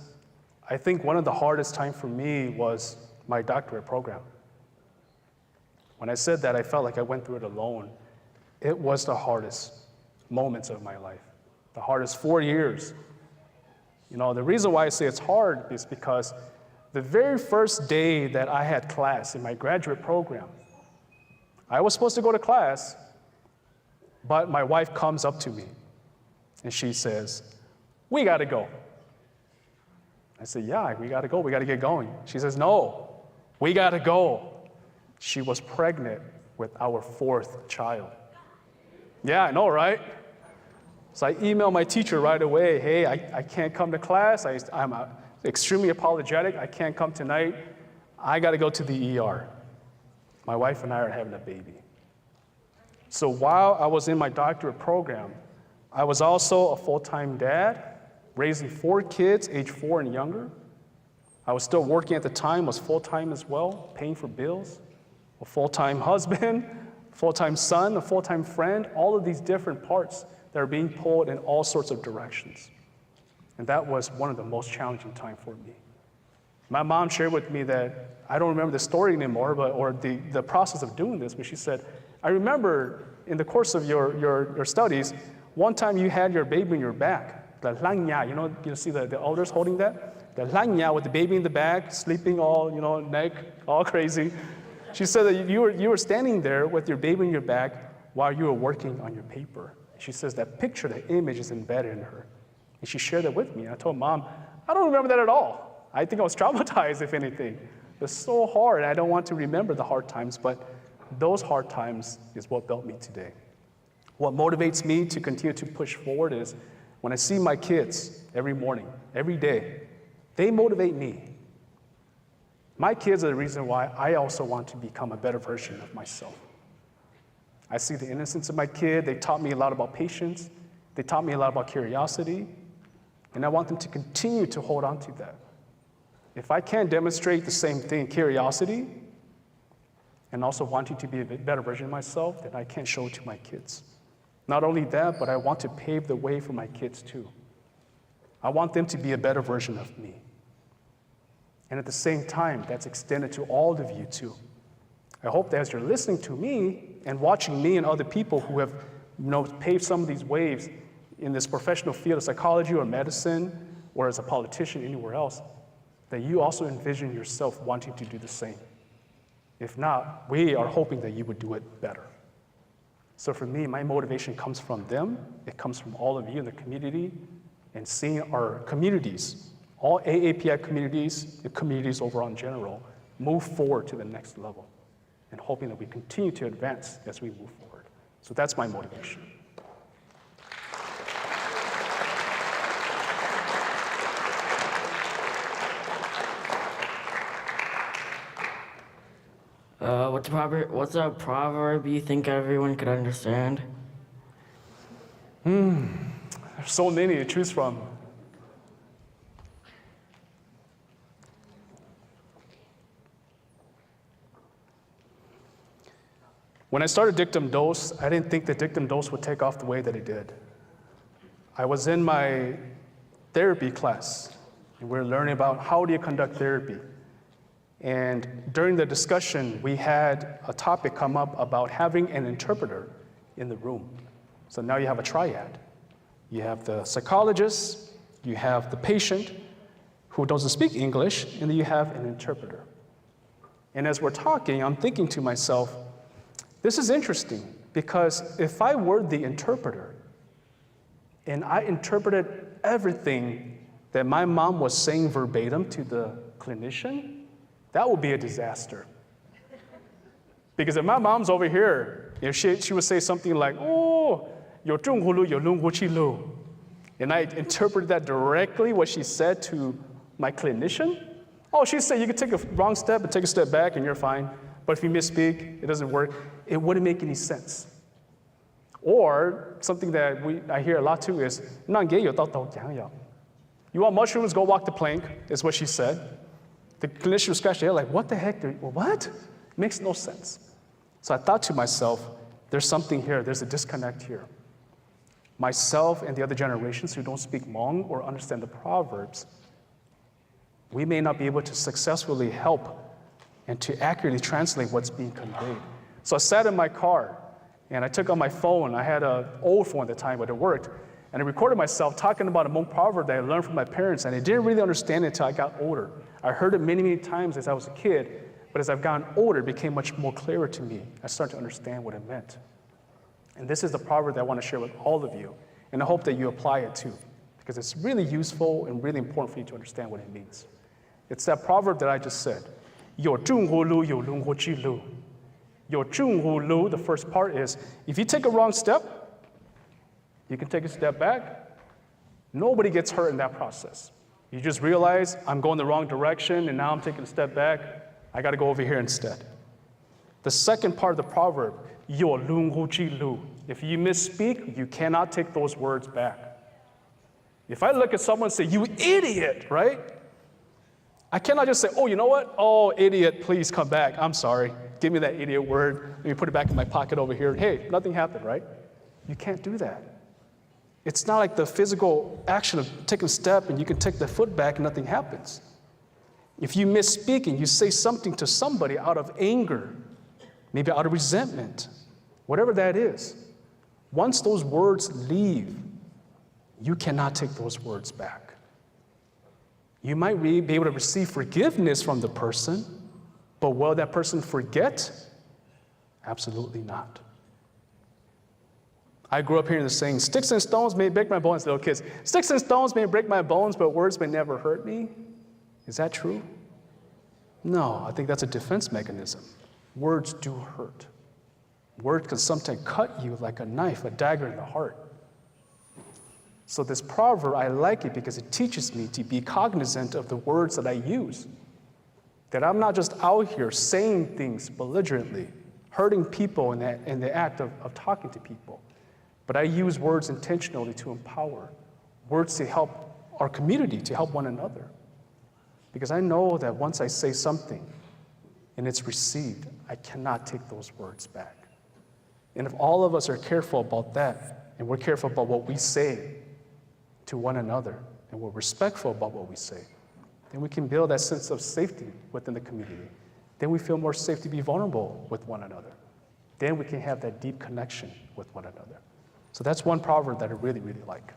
I think one of the hardest times for me was my doctorate program. When I said that, I felt like I went through it alone. It was the hardest moments of my life, the hardest 4 years. You know, the reason why I say it's hard is because the very first day that I had class in my graduate program, I was supposed to go to class, but my wife comes up to me and she says, "We gotta go." I said, "Yeah, we gotta go, we gotta get going." She says, "No, we gotta go." She was pregnant with our 4th child. Yeah, I know, right? So I emailed my teacher right away, "Hey, I can't come to class. I'm extremely apologetic. I can't come tonight. I gotta go to the ER. My wife and I are having a baby." So while I was in my doctorate program, I was also a full-time dad, raising 4 kids, age 4 and younger. I was still working at the time, was full-time as well, paying for bills, a full-time husband, full-time son, a full-time friend, all of these different parts that are being pulled in all sorts of directions. And that was one of the most challenging times for me. My mom shared with me that, I don't remember the story anymore, or the process of doing this, but she said, "I remember in the course of your studies, one time you had your baby in your back, the langya, you see the elders holding that? The langya with the baby in the back, sleeping all, neck, all crazy." She said that you were standing there with your baby in your back while you were working on your paper. She says that picture, that image is embedded in her. And she shared that with me. I told Mom, I don't remember that at all. I think I was traumatized, if anything. It was so hard. I don't want to remember the hard times, but those hard times is what built me today. What motivates me to continue to push forward is when I see my kids every morning, every day, they motivate me. My kids are the reason why I also want to become a better version of myself. I see the innocence of my kid. They taught me a lot about patience. They taught me a lot about curiosity. And I want them to continue to hold on to that. If I can't demonstrate the same thing, curiosity, and also wanting to be a better version of myself, then I can't show it to my kids. Not only that, but I want to pave the way for my kids too. I want them to be a better version of me. And at the same time, that's extended to all of you too. I hope that as you're listening to me and watching me and other people who have paved some of these waves in this professional field of psychology or medicine or as a politician anywhere else, that you also envision yourself wanting to do the same. If not, we are hoping that you would do it better. So for me, my motivation comes from them. It comes from all of you in the community and seeing our communities, all AAPI communities and communities overall in general, move forward to the next level and hoping that we continue to advance as we move forward. So that's my motivation. What's a proverb you think everyone could understand? There's so many to choose from. When I started DICTUMDOSE, I didn't think that DICTUMDOSE would take off the way that it did. I was in my therapy class, and we were learning about how do you conduct therapy. And during the discussion, we had a topic come up about having an interpreter in the room. So now you have a triad. You have the psychologist, you have the patient who doesn't speak English, and then you have an interpreter. And as we're talking, I'm thinking to myself, this is interesting, because if I were the interpreter and I interpreted everything that my mom was saying verbatim to the clinician, that would be a disaster. Because if my mom's over here, if she would say something like, oh,有中葫芦有龙骨气路, and I interpreted that directly what she said to my clinician, oh, she said you could take a wrong step and take a step back and you're fine. But if you misspeak, it doesn't work. It wouldn't make any sense. Or something that I hear a lot too is, you want mushrooms, go walk the plank, is what she said. The clinician was scratching their head like, what the heck? What? It makes no sense. So I thought to myself, there's something here, there's a disconnect here. Myself and the other generations who don't speak Hmong or understand the proverbs, we may not be able to successfully help and to accurately translate what's being conveyed. So I sat in my car and I took out my phone. I had an old phone at the time, but it worked. And I recorded myself talking about a Hmong proverb that I learned from my parents, and I didn't really understand it until I got older. I heard it many, many times as I was a kid, but as I've gotten older, it became much more clearer to me. I started to understand what it meant. And this is the proverb that I want to share with all of you, and I hope that you apply it too, because it's really useful and really important for you to understand what it means. It's that proverb that I just said. 有种葫芦有龙骨之路. 有种葫芦, the first part is, if you take a wrong step, you can take a step back. Nobody gets hurt in that process. You just realize, I'm going the wrong direction, and now I'm taking a step back. I got to go over here instead. The second part of the proverb, 有龙骨之路. If you misspeak, you cannot take those words back. If I look at someone and say, you idiot, right? I cannot just say, oh, you know what? Oh, idiot, please come back. I'm sorry. Give me that idiot word. Let me put it back in my pocket over here. Hey, nothing happened, right? You can't do that. It's not like the physical action of taking a step and you can take the foot back and nothing happens. If you misspeak and you say something to somebody out of anger, maybe out of resentment, whatever that is, once those words leave, you cannot take those words back. You might be able to receive forgiveness from the person, but will that person forget? Absolutely not. I grew up hearing the saying, sticks and stones may break my bones, little kids. Sticks and stones may break my bones, but words may never hurt me. Is that true? No, I think that's a defense mechanism. Words do hurt. Words can sometimes cut you like a knife, a dagger in the heart. So this proverb, I like it because it teaches me to be cognizant of the words that I use. That I'm not just out here saying things belligerently, hurting people in the act of talking to people. But I use words intentionally to empower, words to help our community, to help one another. Because I know that once I say something and it's received, I cannot take those words back. And if all of us are careful about that, and we're careful about what we say to one another, and we're respectful about what we say, then we can build that sense of safety within the community. Then we feel more safe to be vulnerable with one another. Then we can have that deep connection with one another. So that's one proverb that I really, really like.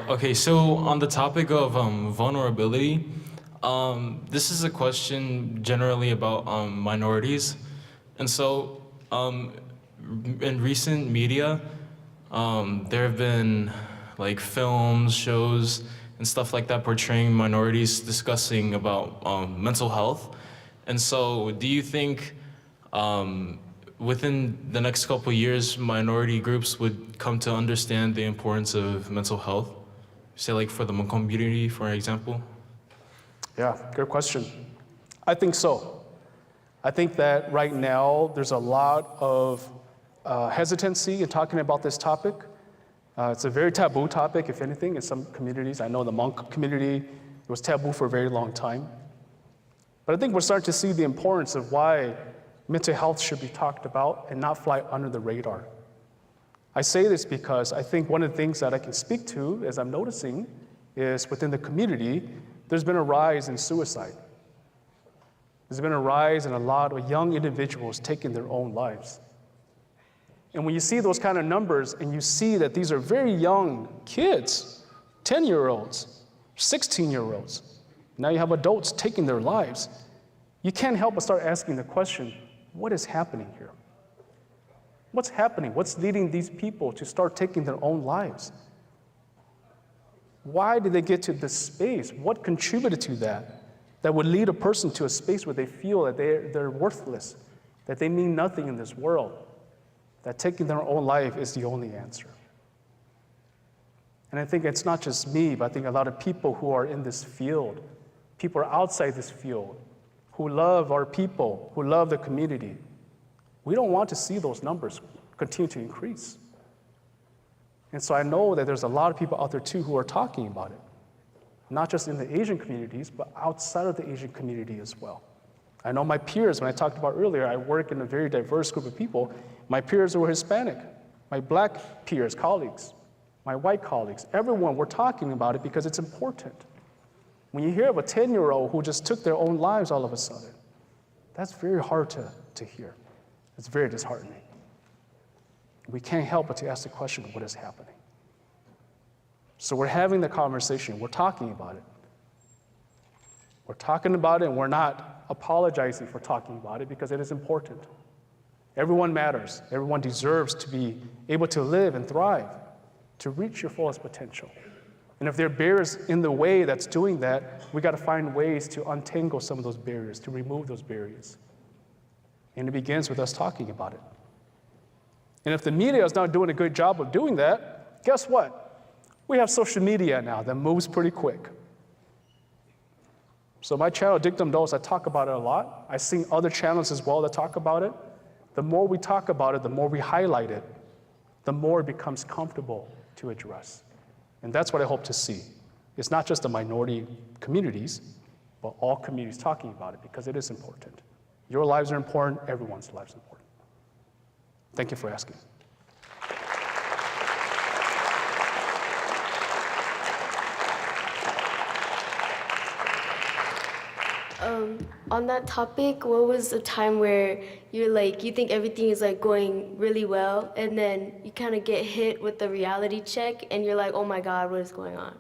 Okay, so on the topic of vulnerability, this is a question generally about minorities. And so in recent media, there have been like films, shows, and stuff like that portraying minorities discussing about mental health. And so do you think within the next couple of years, minority groups would come to understand the importance of mental health? Say like for the Hmong community, for example? Yeah, good question. I think so. I think that right now there's a lot of hesitancy in talking about this topic. It's a very taboo topic, if anything, in some communities. I know the Hmong community, it was taboo for a very long time. But I think we're starting to see the importance of why mental health should be talked about and not fly under the radar. I say this because I think one of the things that I can speak to, as I'm noticing, is within the community, there's been a rise in suicide. There's been a rise in a lot of young individuals taking their own lives. And when you see those kind of numbers and you see that these are very young kids, 10-year-olds, 16-year-olds, now you have adults taking their lives, you can't help but start asking the question, what is happening here? What's happening? What's leading these people to start taking their own lives? Why did they get to this space? What contributed to that would lead a person to a space where they feel that they're worthless, that they mean nothing in this world, that taking their own life is the only answer? And I think it's not just me, but I think a lot of people who are in this field, people are outside this field, who love our people, who love the community. We don't want to see those numbers continue to increase. And so I know that there's a lot of people out there too who are talking about it, not just in the Asian communities, but outside of the Asian community as well. I know my peers, when I talked about earlier, I work in a very diverse group of people. My peers who are Hispanic, my black peers, colleagues, my white colleagues, everyone, we're talking about it because it's important. When you hear of a 10-year-old who just took their own lives all of a sudden, that's very hard to hear. It's very disheartening. We can't help but to ask the question, what is happening? So we're having the conversation, we're talking about it. We're talking about it and we're not apologizing for talking about it because it is important. Everyone matters. Everyone deserves to be able to live and thrive, to reach your fullest potential. And if there are barriers in the way that's doing that, we got to find ways to untangle some of those barriers, to remove those barriers. And it begins with us talking about it. And if the media is not doing a good job of doing that, guess what? We have social media now that moves pretty quick. So my channel, DICTUMDOSE, I talk about it a lot. I've seen other channels as well that talk about it. The more we talk about it, the more we highlight it, the more it becomes comfortable to address. And that's what I hope to see. It's not just the minority communities, but all communities talking about it because it is important. Your lives are important, everyone's lives are important. Thank you for asking. On that topic, what was the time where you think everything is going really well, and then you kind of get hit with the reality check, and you're like, oh my God, what is going on?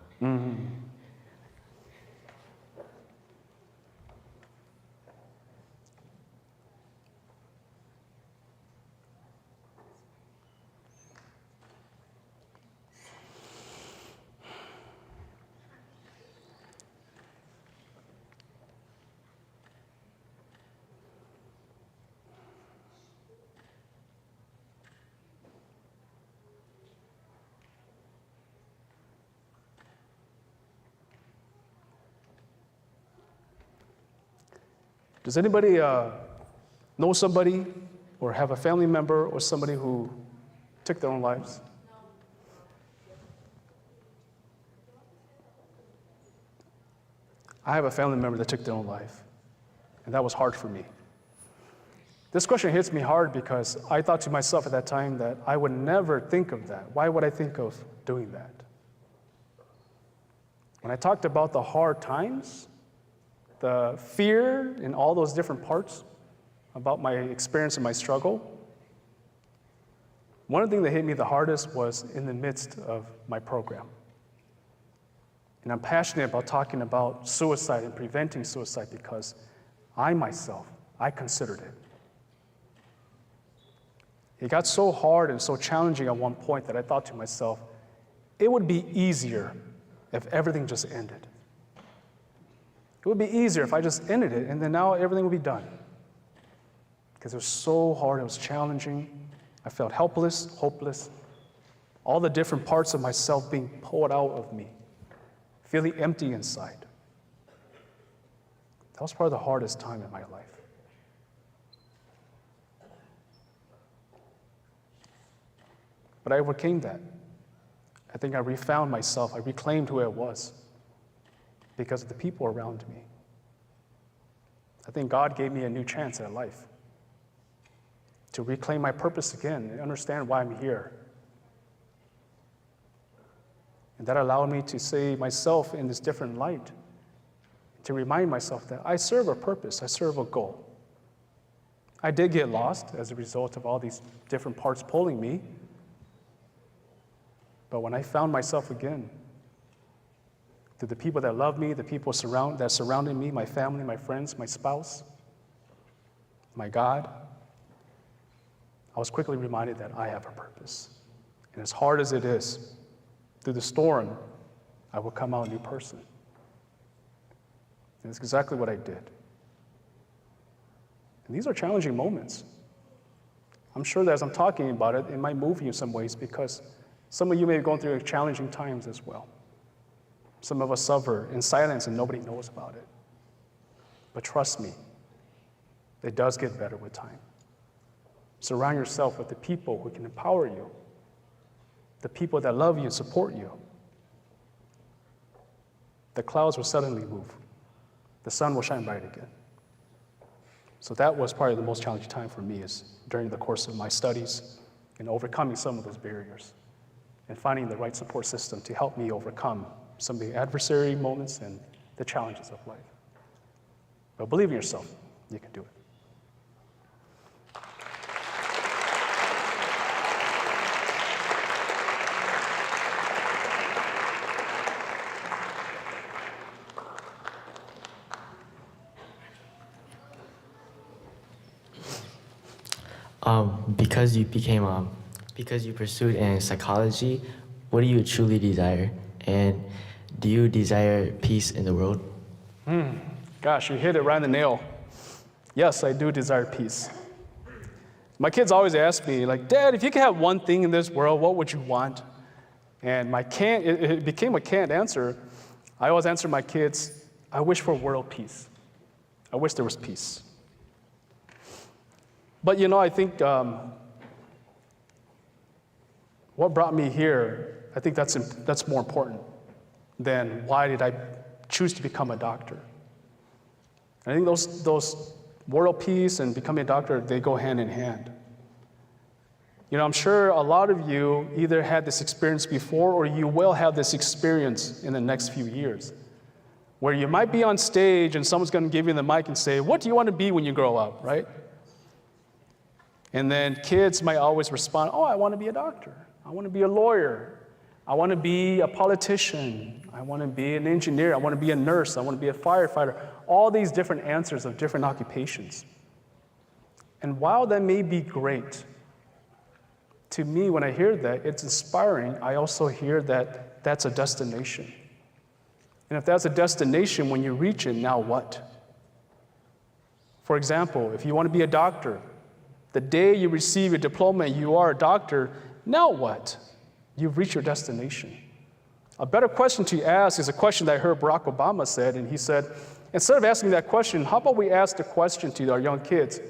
Does anybody know somebody or have a family member or somebody who took their own lives? I have a family member that took their own life, and that was hard for me. This question hits me hard because I thought to myself at that time that I would never think of that. Why would I think of doing that? When I talked about the hard times, the fear in all those different parts about my experience and my struggle, one of the things that hit me the hardest was in the midst of my program. And I'm passionate about talking about suicide and preventing suicide because I myself, I considered it. It got so hard and so challenging at one point that I thought to myself, it would be easier if everything just ended. It would be easier if I just ended it and then now everything would be done. Because it was so hard, it was challenging. I felt helpless, hopeless. All the different parts of myself being pulled out of me, feeling empty inside. That was probably the hardest time in my life. But I overcame that. I think I refound myself. I reclaimed who I was because of the people around me. I think God gave me a new chance at life to reclaim my purpose again and understand why I'm here. And that allowed me to see myself in this different light, to remind myself that I serve a purpose, I serve a goal. I did get lost as a result of all these different parts pulling me. But when I found myself again, through the people that love me, the people that surrounded me, my family, my friends, my spouse, my God, I was quickly reminded that I have a purpose. And as hard as it is, through the storm, I will come out a new person. And it's exactly what I did. And these are challenging moments. I'm sure that as I'm talking about it, it might move you in some ways because some of you may be going through challenging times as well. Some of us suffer in silence and nobody knows about it. But trust me, it does get better with time. Surround yourself with the people who can empower you, the people that love you and support you. The clouds will suddenly move. The sun will shine bright again. So that was probably the most challenging time for me is during the course of my studies and overcoming some of those barriers and finding the right support system to help me overcome some of the adversary moments and the challenges of life. But believe in yourself, you can do it. Because you pursued in psychology, what do you truly desire? And do you desire peace in the world? Gosh, you hit it right on the nail. Yes, I do desire peace. My kids always ask me, like, Dad, if you could have one thing in this world, what would you want? And it became a canned answer. I always answer my kids, I wish for world peace. I wish there was peace. But I think what brought me here, I think that's more important than why did I choose to become a doctor. And I think those world peace and becoming a doctor, they go hand in hand. I'm sure a lot of you either had this experience before or you will have this experience in the next few years, where you might be on stage and someone's going to give you the mic and say, what do you want to be when you grow up, right? And then kids might always respond, oh, I want to be a doctor. I want to be a lawyer. I want to be a politician. I want to be an engineer. I want to be a nurse. I want to be a firefighter. All these different answers of different occupations. And while that may be great, to me, when I hear that, it's inspiring. I also hear that that's a destination. And if that's a destination, when you reach it, now what? For example, if you want to be a doctor, the day you receive your diploma and you are a doctor, now what? You've reached your destination. A better question to ask is a question that I heard Barack Obama said, and he said, instead of asking that question, how about we ask the question to our young kids,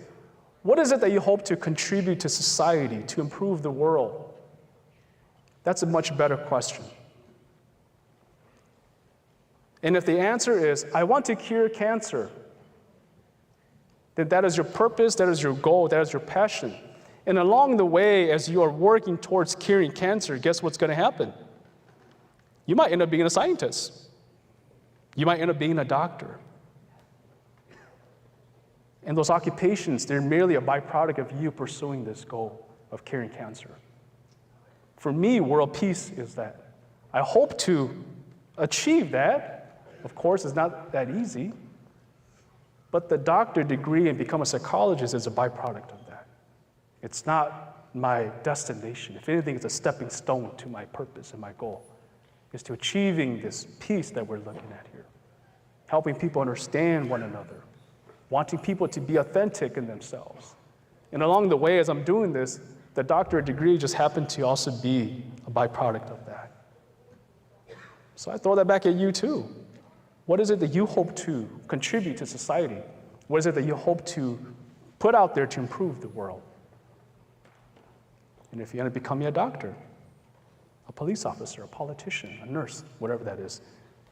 what is it that you hope to contribute to society, to improve the world? That's a much better question. And if the answer is, I want to cure cancer, then that is your purpose, that is your goal, that is your passion. And along the way, as you are working towards curing cancer, guess what's going to happen? You might end up being a scientist. You might end up being a doctor. And those occupations, they're merely a byproduct of you pursuing this goal of curing cancer. For me, world peace is that. I hope to achieve that. Of course, it's not that easy. But the doctor degree and become a psychologist is a byproduct of that. It's not my destination. If anything, it's a stepping stone to my purpose and my goal, is to achieving this peace that we're looking at here. Helping people understand one another, wanting people to be authentic in themselves. And along the way, as I'm doing this, the doctorate degree just happened to also be a byproduct of that. So I throw that back at you too. What is it that you hope to contribute to society? What is it that you hope to put out there to improve the world? And if you end up becoming a doctor, a police officer, a politician, a nurse, whatever that is,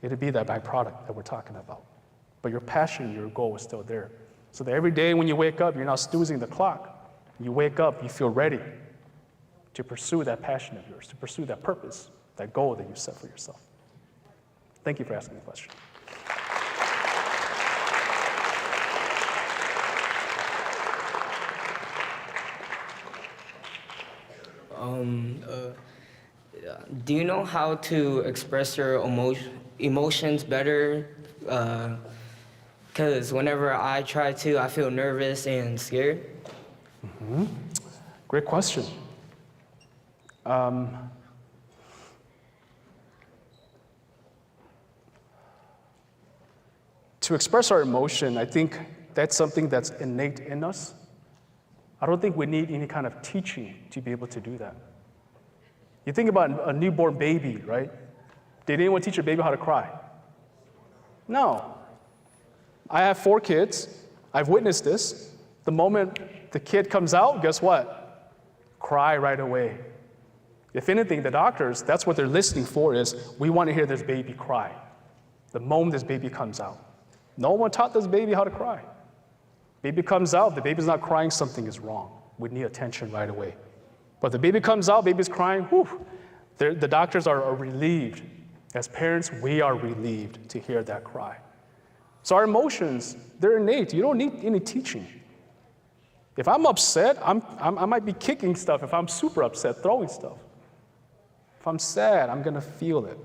it'd be that byproduct that we're talking about. But your passion, your goal is still there. So that every day when you wake up, you're not snoozing the clock. You wake up, you feel ready to pursue that passion of yours, to pursue that purpose, that goal that you set for yourself. Thank you for asking the question. Do you know how to express your emotions better? Because whenever I try to, I feel nervous and scared. Mm-hmm. Great question. To express our emotion, I think that's something that's innate in us. I don't think we need any kind of teaching to be able to do that. You think about a newborn baby, right? Did anyone teach a baby how to cry? No. I have 4 kids. I've witnessed this. The moment the kid comes out, guess what? Cry right away. If anything, the doctors, that's what they're listening for is, we want to hear this baby cry. The moment this baby comes out. No one taught this baby how to cry. Baby comes out, the baby's not crying, something is wrong. We need attention right away. But the baby comes out, baby's crying, whew, the doctors are relieved. As parents, we are relieved to hear that cry. So our emotions, they're innate. You don't need any teaching. If I'm upset, I might be kicking stuff. If I'm super upset, throwing stuff. If I'm sad, I'm gonna feel it.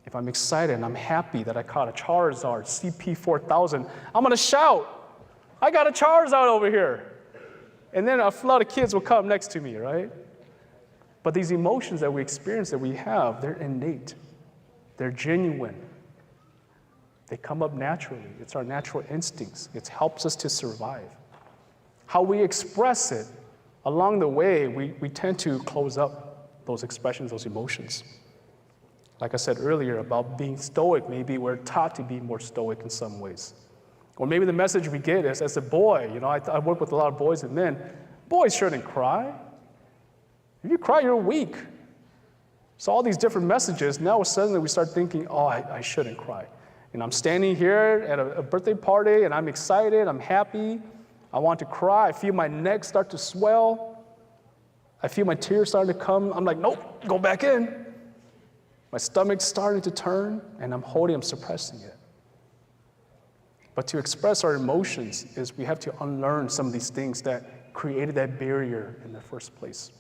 If I'm excited and I'm happy that I caught a Charizard CP4000, I'm gonna shout, I got a Charizard over here. And then a flood of kids will come next to me, right? But these emotions that we experience, that we have, they're innate. They're genuine. They come up naturally. It's our natural instincts. It helps us to survive. How we express it, along the way, we tend to close up those expressions, those emotions. Like I said earlier about being stoic, maybe we're taught to be more stoic in some ways. Or maybe the message we get is, as a boy, I work with a lot of boys and men, boys shouldn't cry. If you cry, you're weak. So all these different messages, now suddenly we start thinking, oh, I shouldn't cry. And I'm standing here at a birthday party and I'm excited, I'm happy, I want to cry, I feel my neck start to swell, I feel my tears starting to come, I'm like, nope, go back in. My stomach's starting to turn, and I'm suppressing it. But to express our emotions is we have to unlearn some of these things that created that barrier in the first place.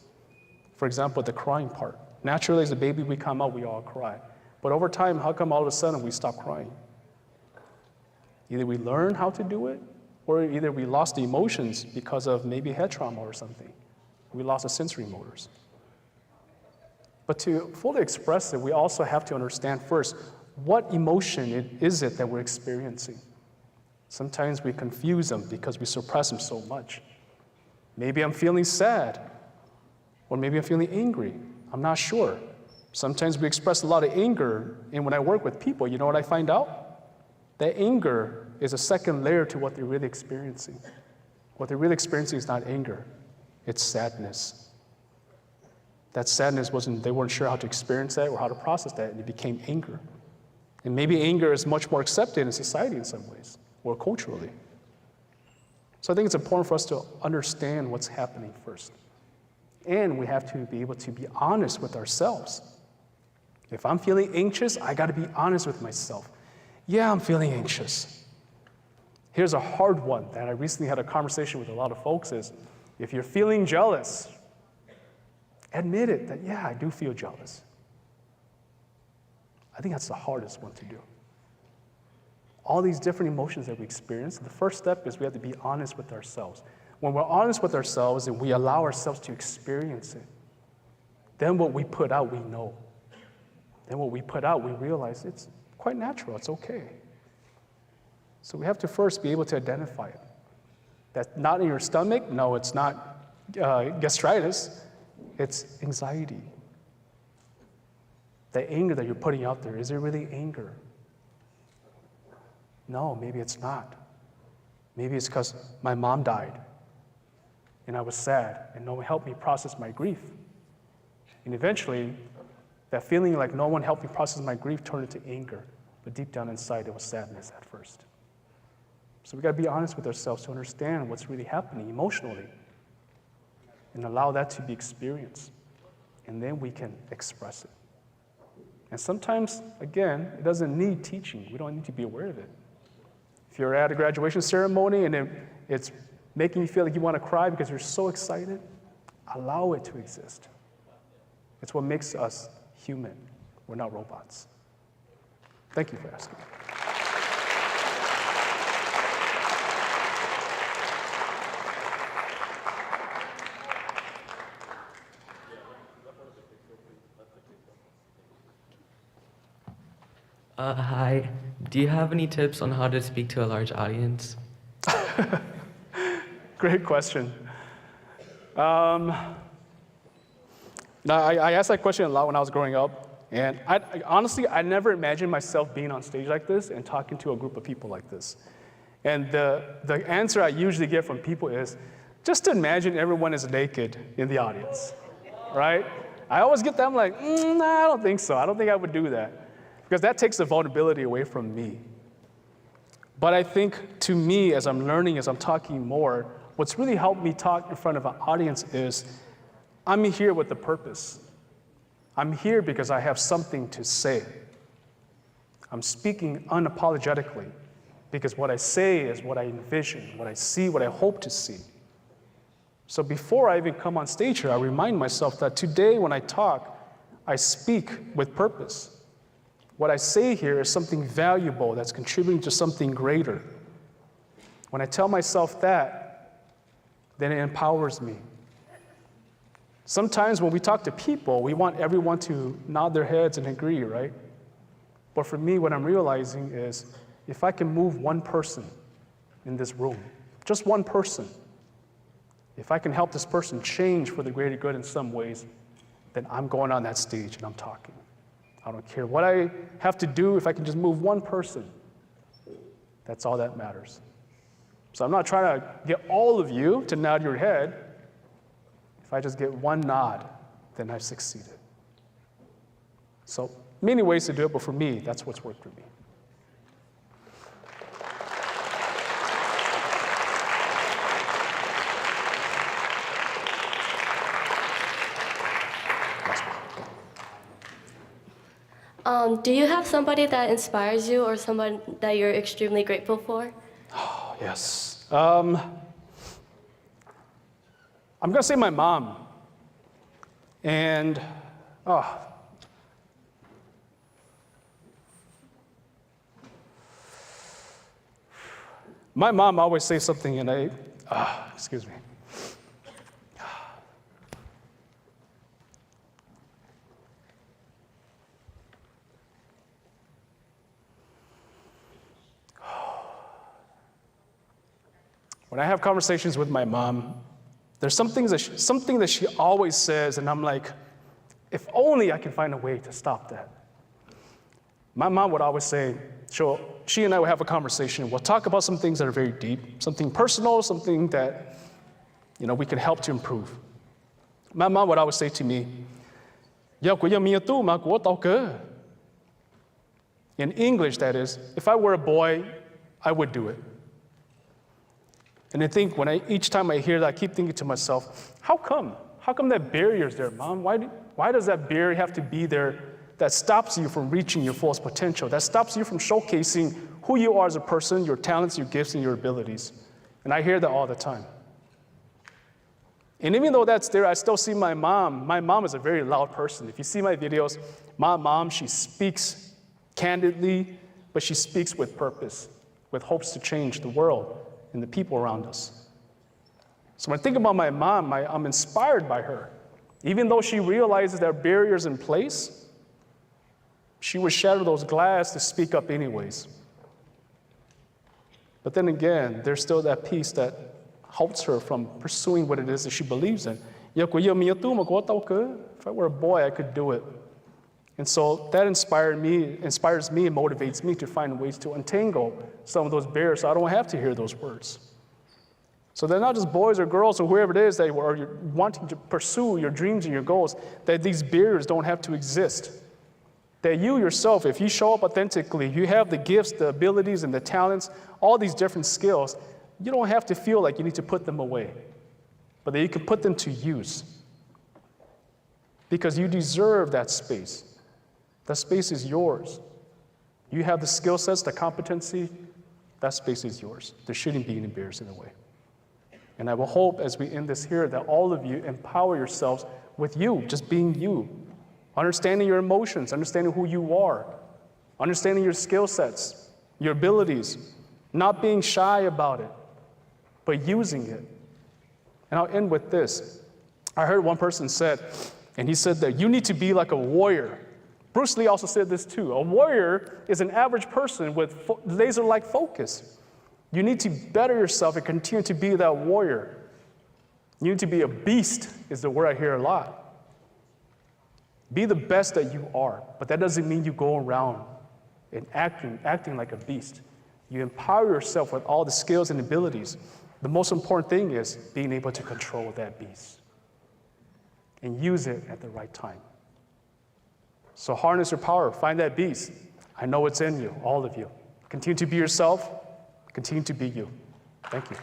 For example, the crying part. Naturally, as a baby, we come out, we all cry. But over time, how come all of a sudden we stop crying? Either we learn how to do it, or either we lost the emotions because of maybe head trauma or something. We lost the sensory motors. But to fully express it, we also have to understand first, what emotion is it that we're experiencing? Sometimes we confuse them because we suppress them so much. Maybe I'm feeling sad, or maybe I'm feeling angry. I'm not sure. Sometimes we express a lot of anger, and when I work with people, you know what I find out? That anger is a second layer to what they're really experiencing. What they're really experiencing is not anger, it's sadness. That sadness they weren't sure how to experience that or how to process that, and it became anger. And maybe anger is much more accepted in society in some ways, or culturally. So I think it's important for us to understand what's happening first. And we have to be able to be honest with ourselves. If I'm feeling anxious, I gotta be honest with myself. Yeah, I'm feeling anxious. Here's a hard one that I recently had a conversation with a lot of folks is, if you're feeling jealous, admit it, that yeah, I do feel jealous. I think that's the hardest one to do. All these different emotions that we experience, the first step is we have to be honest with ourselves. When we're honest with ourselves and we allow ourselves to experience it, then what we put out, we know. Then what we put out, we realize it's quite natural, it's okay. So we have to first be able to identify it. That's not in your stomach, no, it's not gastritis, it's anxiety. The anger that you're putting out there, is it really anger? No, maybe it's not. Maybe it's because my mom died and I was sad and no one helped me process my grief. And eventually, that feeling like no one helped me process my grief turned into anger, but deep down inside it was sadness at first. So we gotta be honest with ourselves to understand what's really happening emotionally and allow that to be experienced. And then we can express it. And sometimes, again, it doesn't need teaching. We don't need to be aware of it. If you're at a graduation ceremony and it's making you feel like you want to cry because you're so excited, allow it to exist. It's what makes us human. We're not robots. Thank you for asking. Hi. Do you have any tips on how to speak to a large audience? Great question. Now, I asked that question a lot when I was growing up, and honestly, I never imagined myself being on stage like this and talking to a group of people like this. And the answer I usually get from people is, just imagine everyone is naked in the audience, right? I always get them like, nah, I don't think so. I don't think I would do that. Because that takes the vulnerability away from me. But I think to me, as I'm learning, as I'm talking more, what's really helped me talk in front of an audience is, I'm here with a purpose. I'm here because I have something to say. I'm speaking unapologetically because what I say is what I envision, what I see, what I hope to see. So before I even come on stage here, I remind myself that today when I talk, I speak with purpose. What I say here is something valuable that's contributing to something greater. When I tell myself that, then it empowers me. Sometimes when we talk to people, we want everyone to nod their heads and agree, right? But for me, what I'm realizing is, if I can move one person in this room, just one person, if I can help this person change for the greater good in some ways, then I'm going on that stage and I'm talking. I don't care what I have to do, if I can just move one person, that's all that matters. So I'm not trying to get all of you to nod your head. If I just get one nod, then I've succeeded. So many ways to do it, but for me, that's what's worked for me. Do you have somebody that inspires you or someone that you're extremely grateful for? Oh, yes. I'm going to say my mom. And Oh. My mom always says something, and excuse me. When I have conversations with my mom, there's something that she always says, and I'm like, if only I can find a way to stop that. My mom would always say, she and I would have a conversation. We'll talk about some things that are very deep, something personal, something that, we can help to improve. My mom would always say to me, in English, that is, if I were a boy, I would do it. And I think each time I hear that, I keep thinking to myself, how come? How come that barrier's there, Mom? Why does that barrier have to be there that stops you from reaching your fullest potential, that stops you from showcasing who you are as a person, your talents, your gifts, and your abilities? And I hear that all the time. And even though that's there, I still see my mom. My mom is a very loud person. If you see my videos, my mom, she speaks candidly, but she speaks with purpose, with hopes to change the world and the people around us. So when I think about my mom, I'm inspired by her. Even though she realizes there are barriers in place, she would shatter those glass to speak up anyways. But then again, there's still that piece that halts her from pursuing what it is that she believes in. If I were a boy, I could do it. And so that inspires me and motivates me to find ways to untangle some of those barriers so I don't have to hear those words. So they're not just boys or girls or whoever it is that are wanting to pursue your dreams and your goals, that these barriers don't have to exist. That you yourself, if you show up authentically, you have the gifts, the abilities, and the talents, all these different skills, you don't have to feel like you need to put them away, but that you can put them to use. Because you deserve that space. That space is yours. You have the skill sets, the competency, that space is yours. There shouldn't be any barriers in the way. And I will hope as we end this here that all of you empower yourselves with you, just being you. Understanding your emotions, understanding who you are, understanding your skill sets, your abilities, not being shy about it, but using it. And I'll end with this. I heard one person said, and he said that you need to be like a warrior. Bruce Lee also said this too. A warrior is an average person with laser-like focus. You need to better yourself and continue to be that warrior. You need to be a beast, is the word I hear a lot. Be the best that you are, but that doesn't mean you go around and acting like a beast. You empower yourself with all the skills and abilities. The most important thing is being able to control that beast and use it at the right time. So harness your power, find that beast. I know it's in you, all of you. Continue to be yourself, continue to be you. Thank you.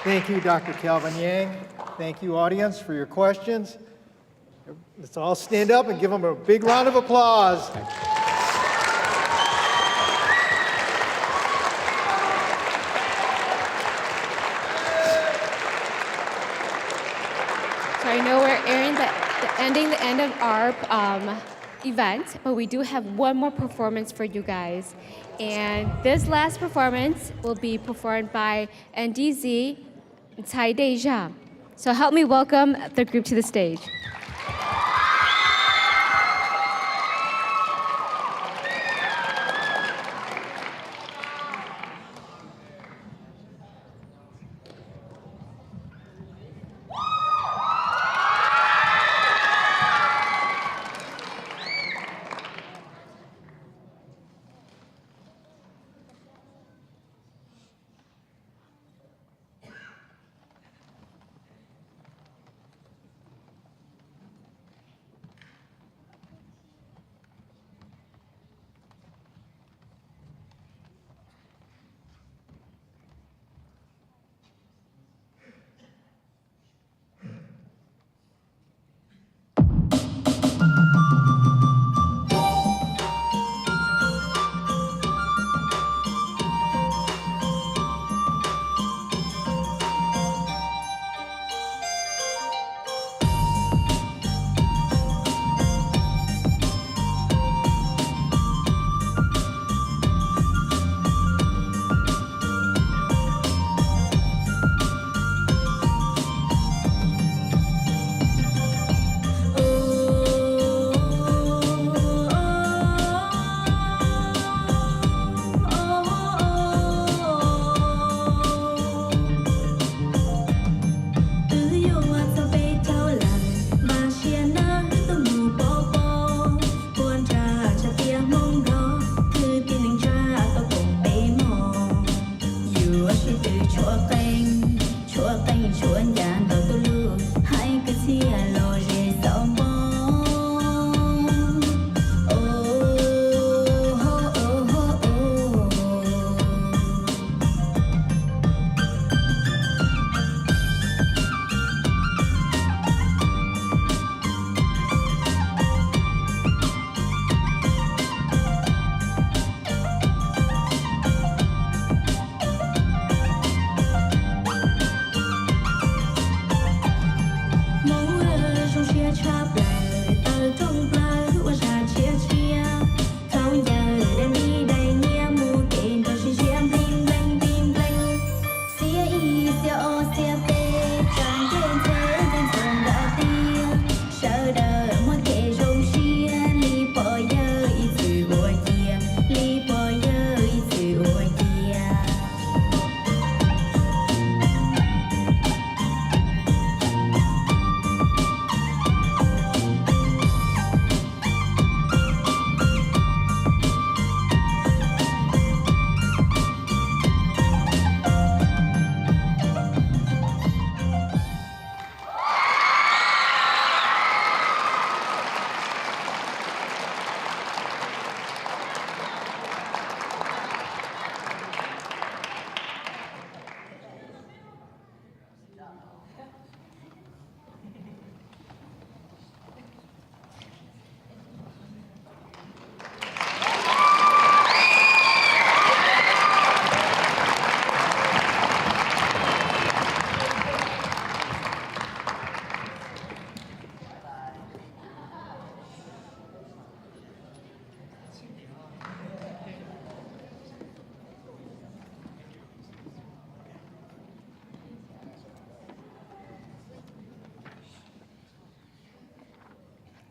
Thank you, Dr. Calvin Yang. Thank you, audience, for your questions. Let's all stand up and give them a big round of applause. So I know we're ending the end of our event, but we do have one more performance for you guys. And this last performance will be performed by NTXHAIS DEJ ZAG. So help me welcome the group to the stage.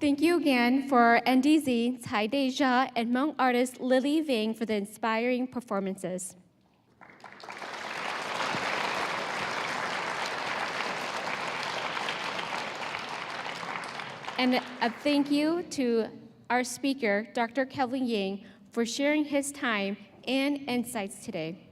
Thank you again for NTXHAIS DEJ ZAG and Hmong artist Lily Vang for the inspiring performances. And a thank you to our speaker, Dr. Kelvin Yang, for sharing his time and insights today.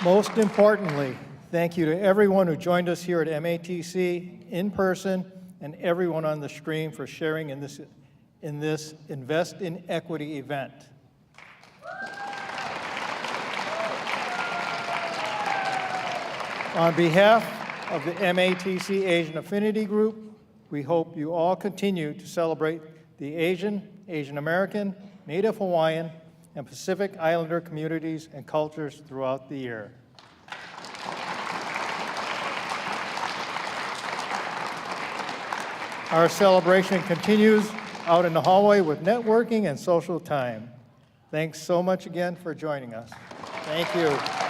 Most importantly, thank you to everyone who joined us here at MATC in person and everyone on the stream for sharing in this Invest in Equity event. On behalf of the MATC Asian Affinity Group, we hope you all continue to celebrate the Asian, Asian American, Native Hawaiian, and Pacific Islander communities and cultures throughout the year. Our celebration continues out in the hallway with networking and social time. Thanks so much again for joining us. Thank you.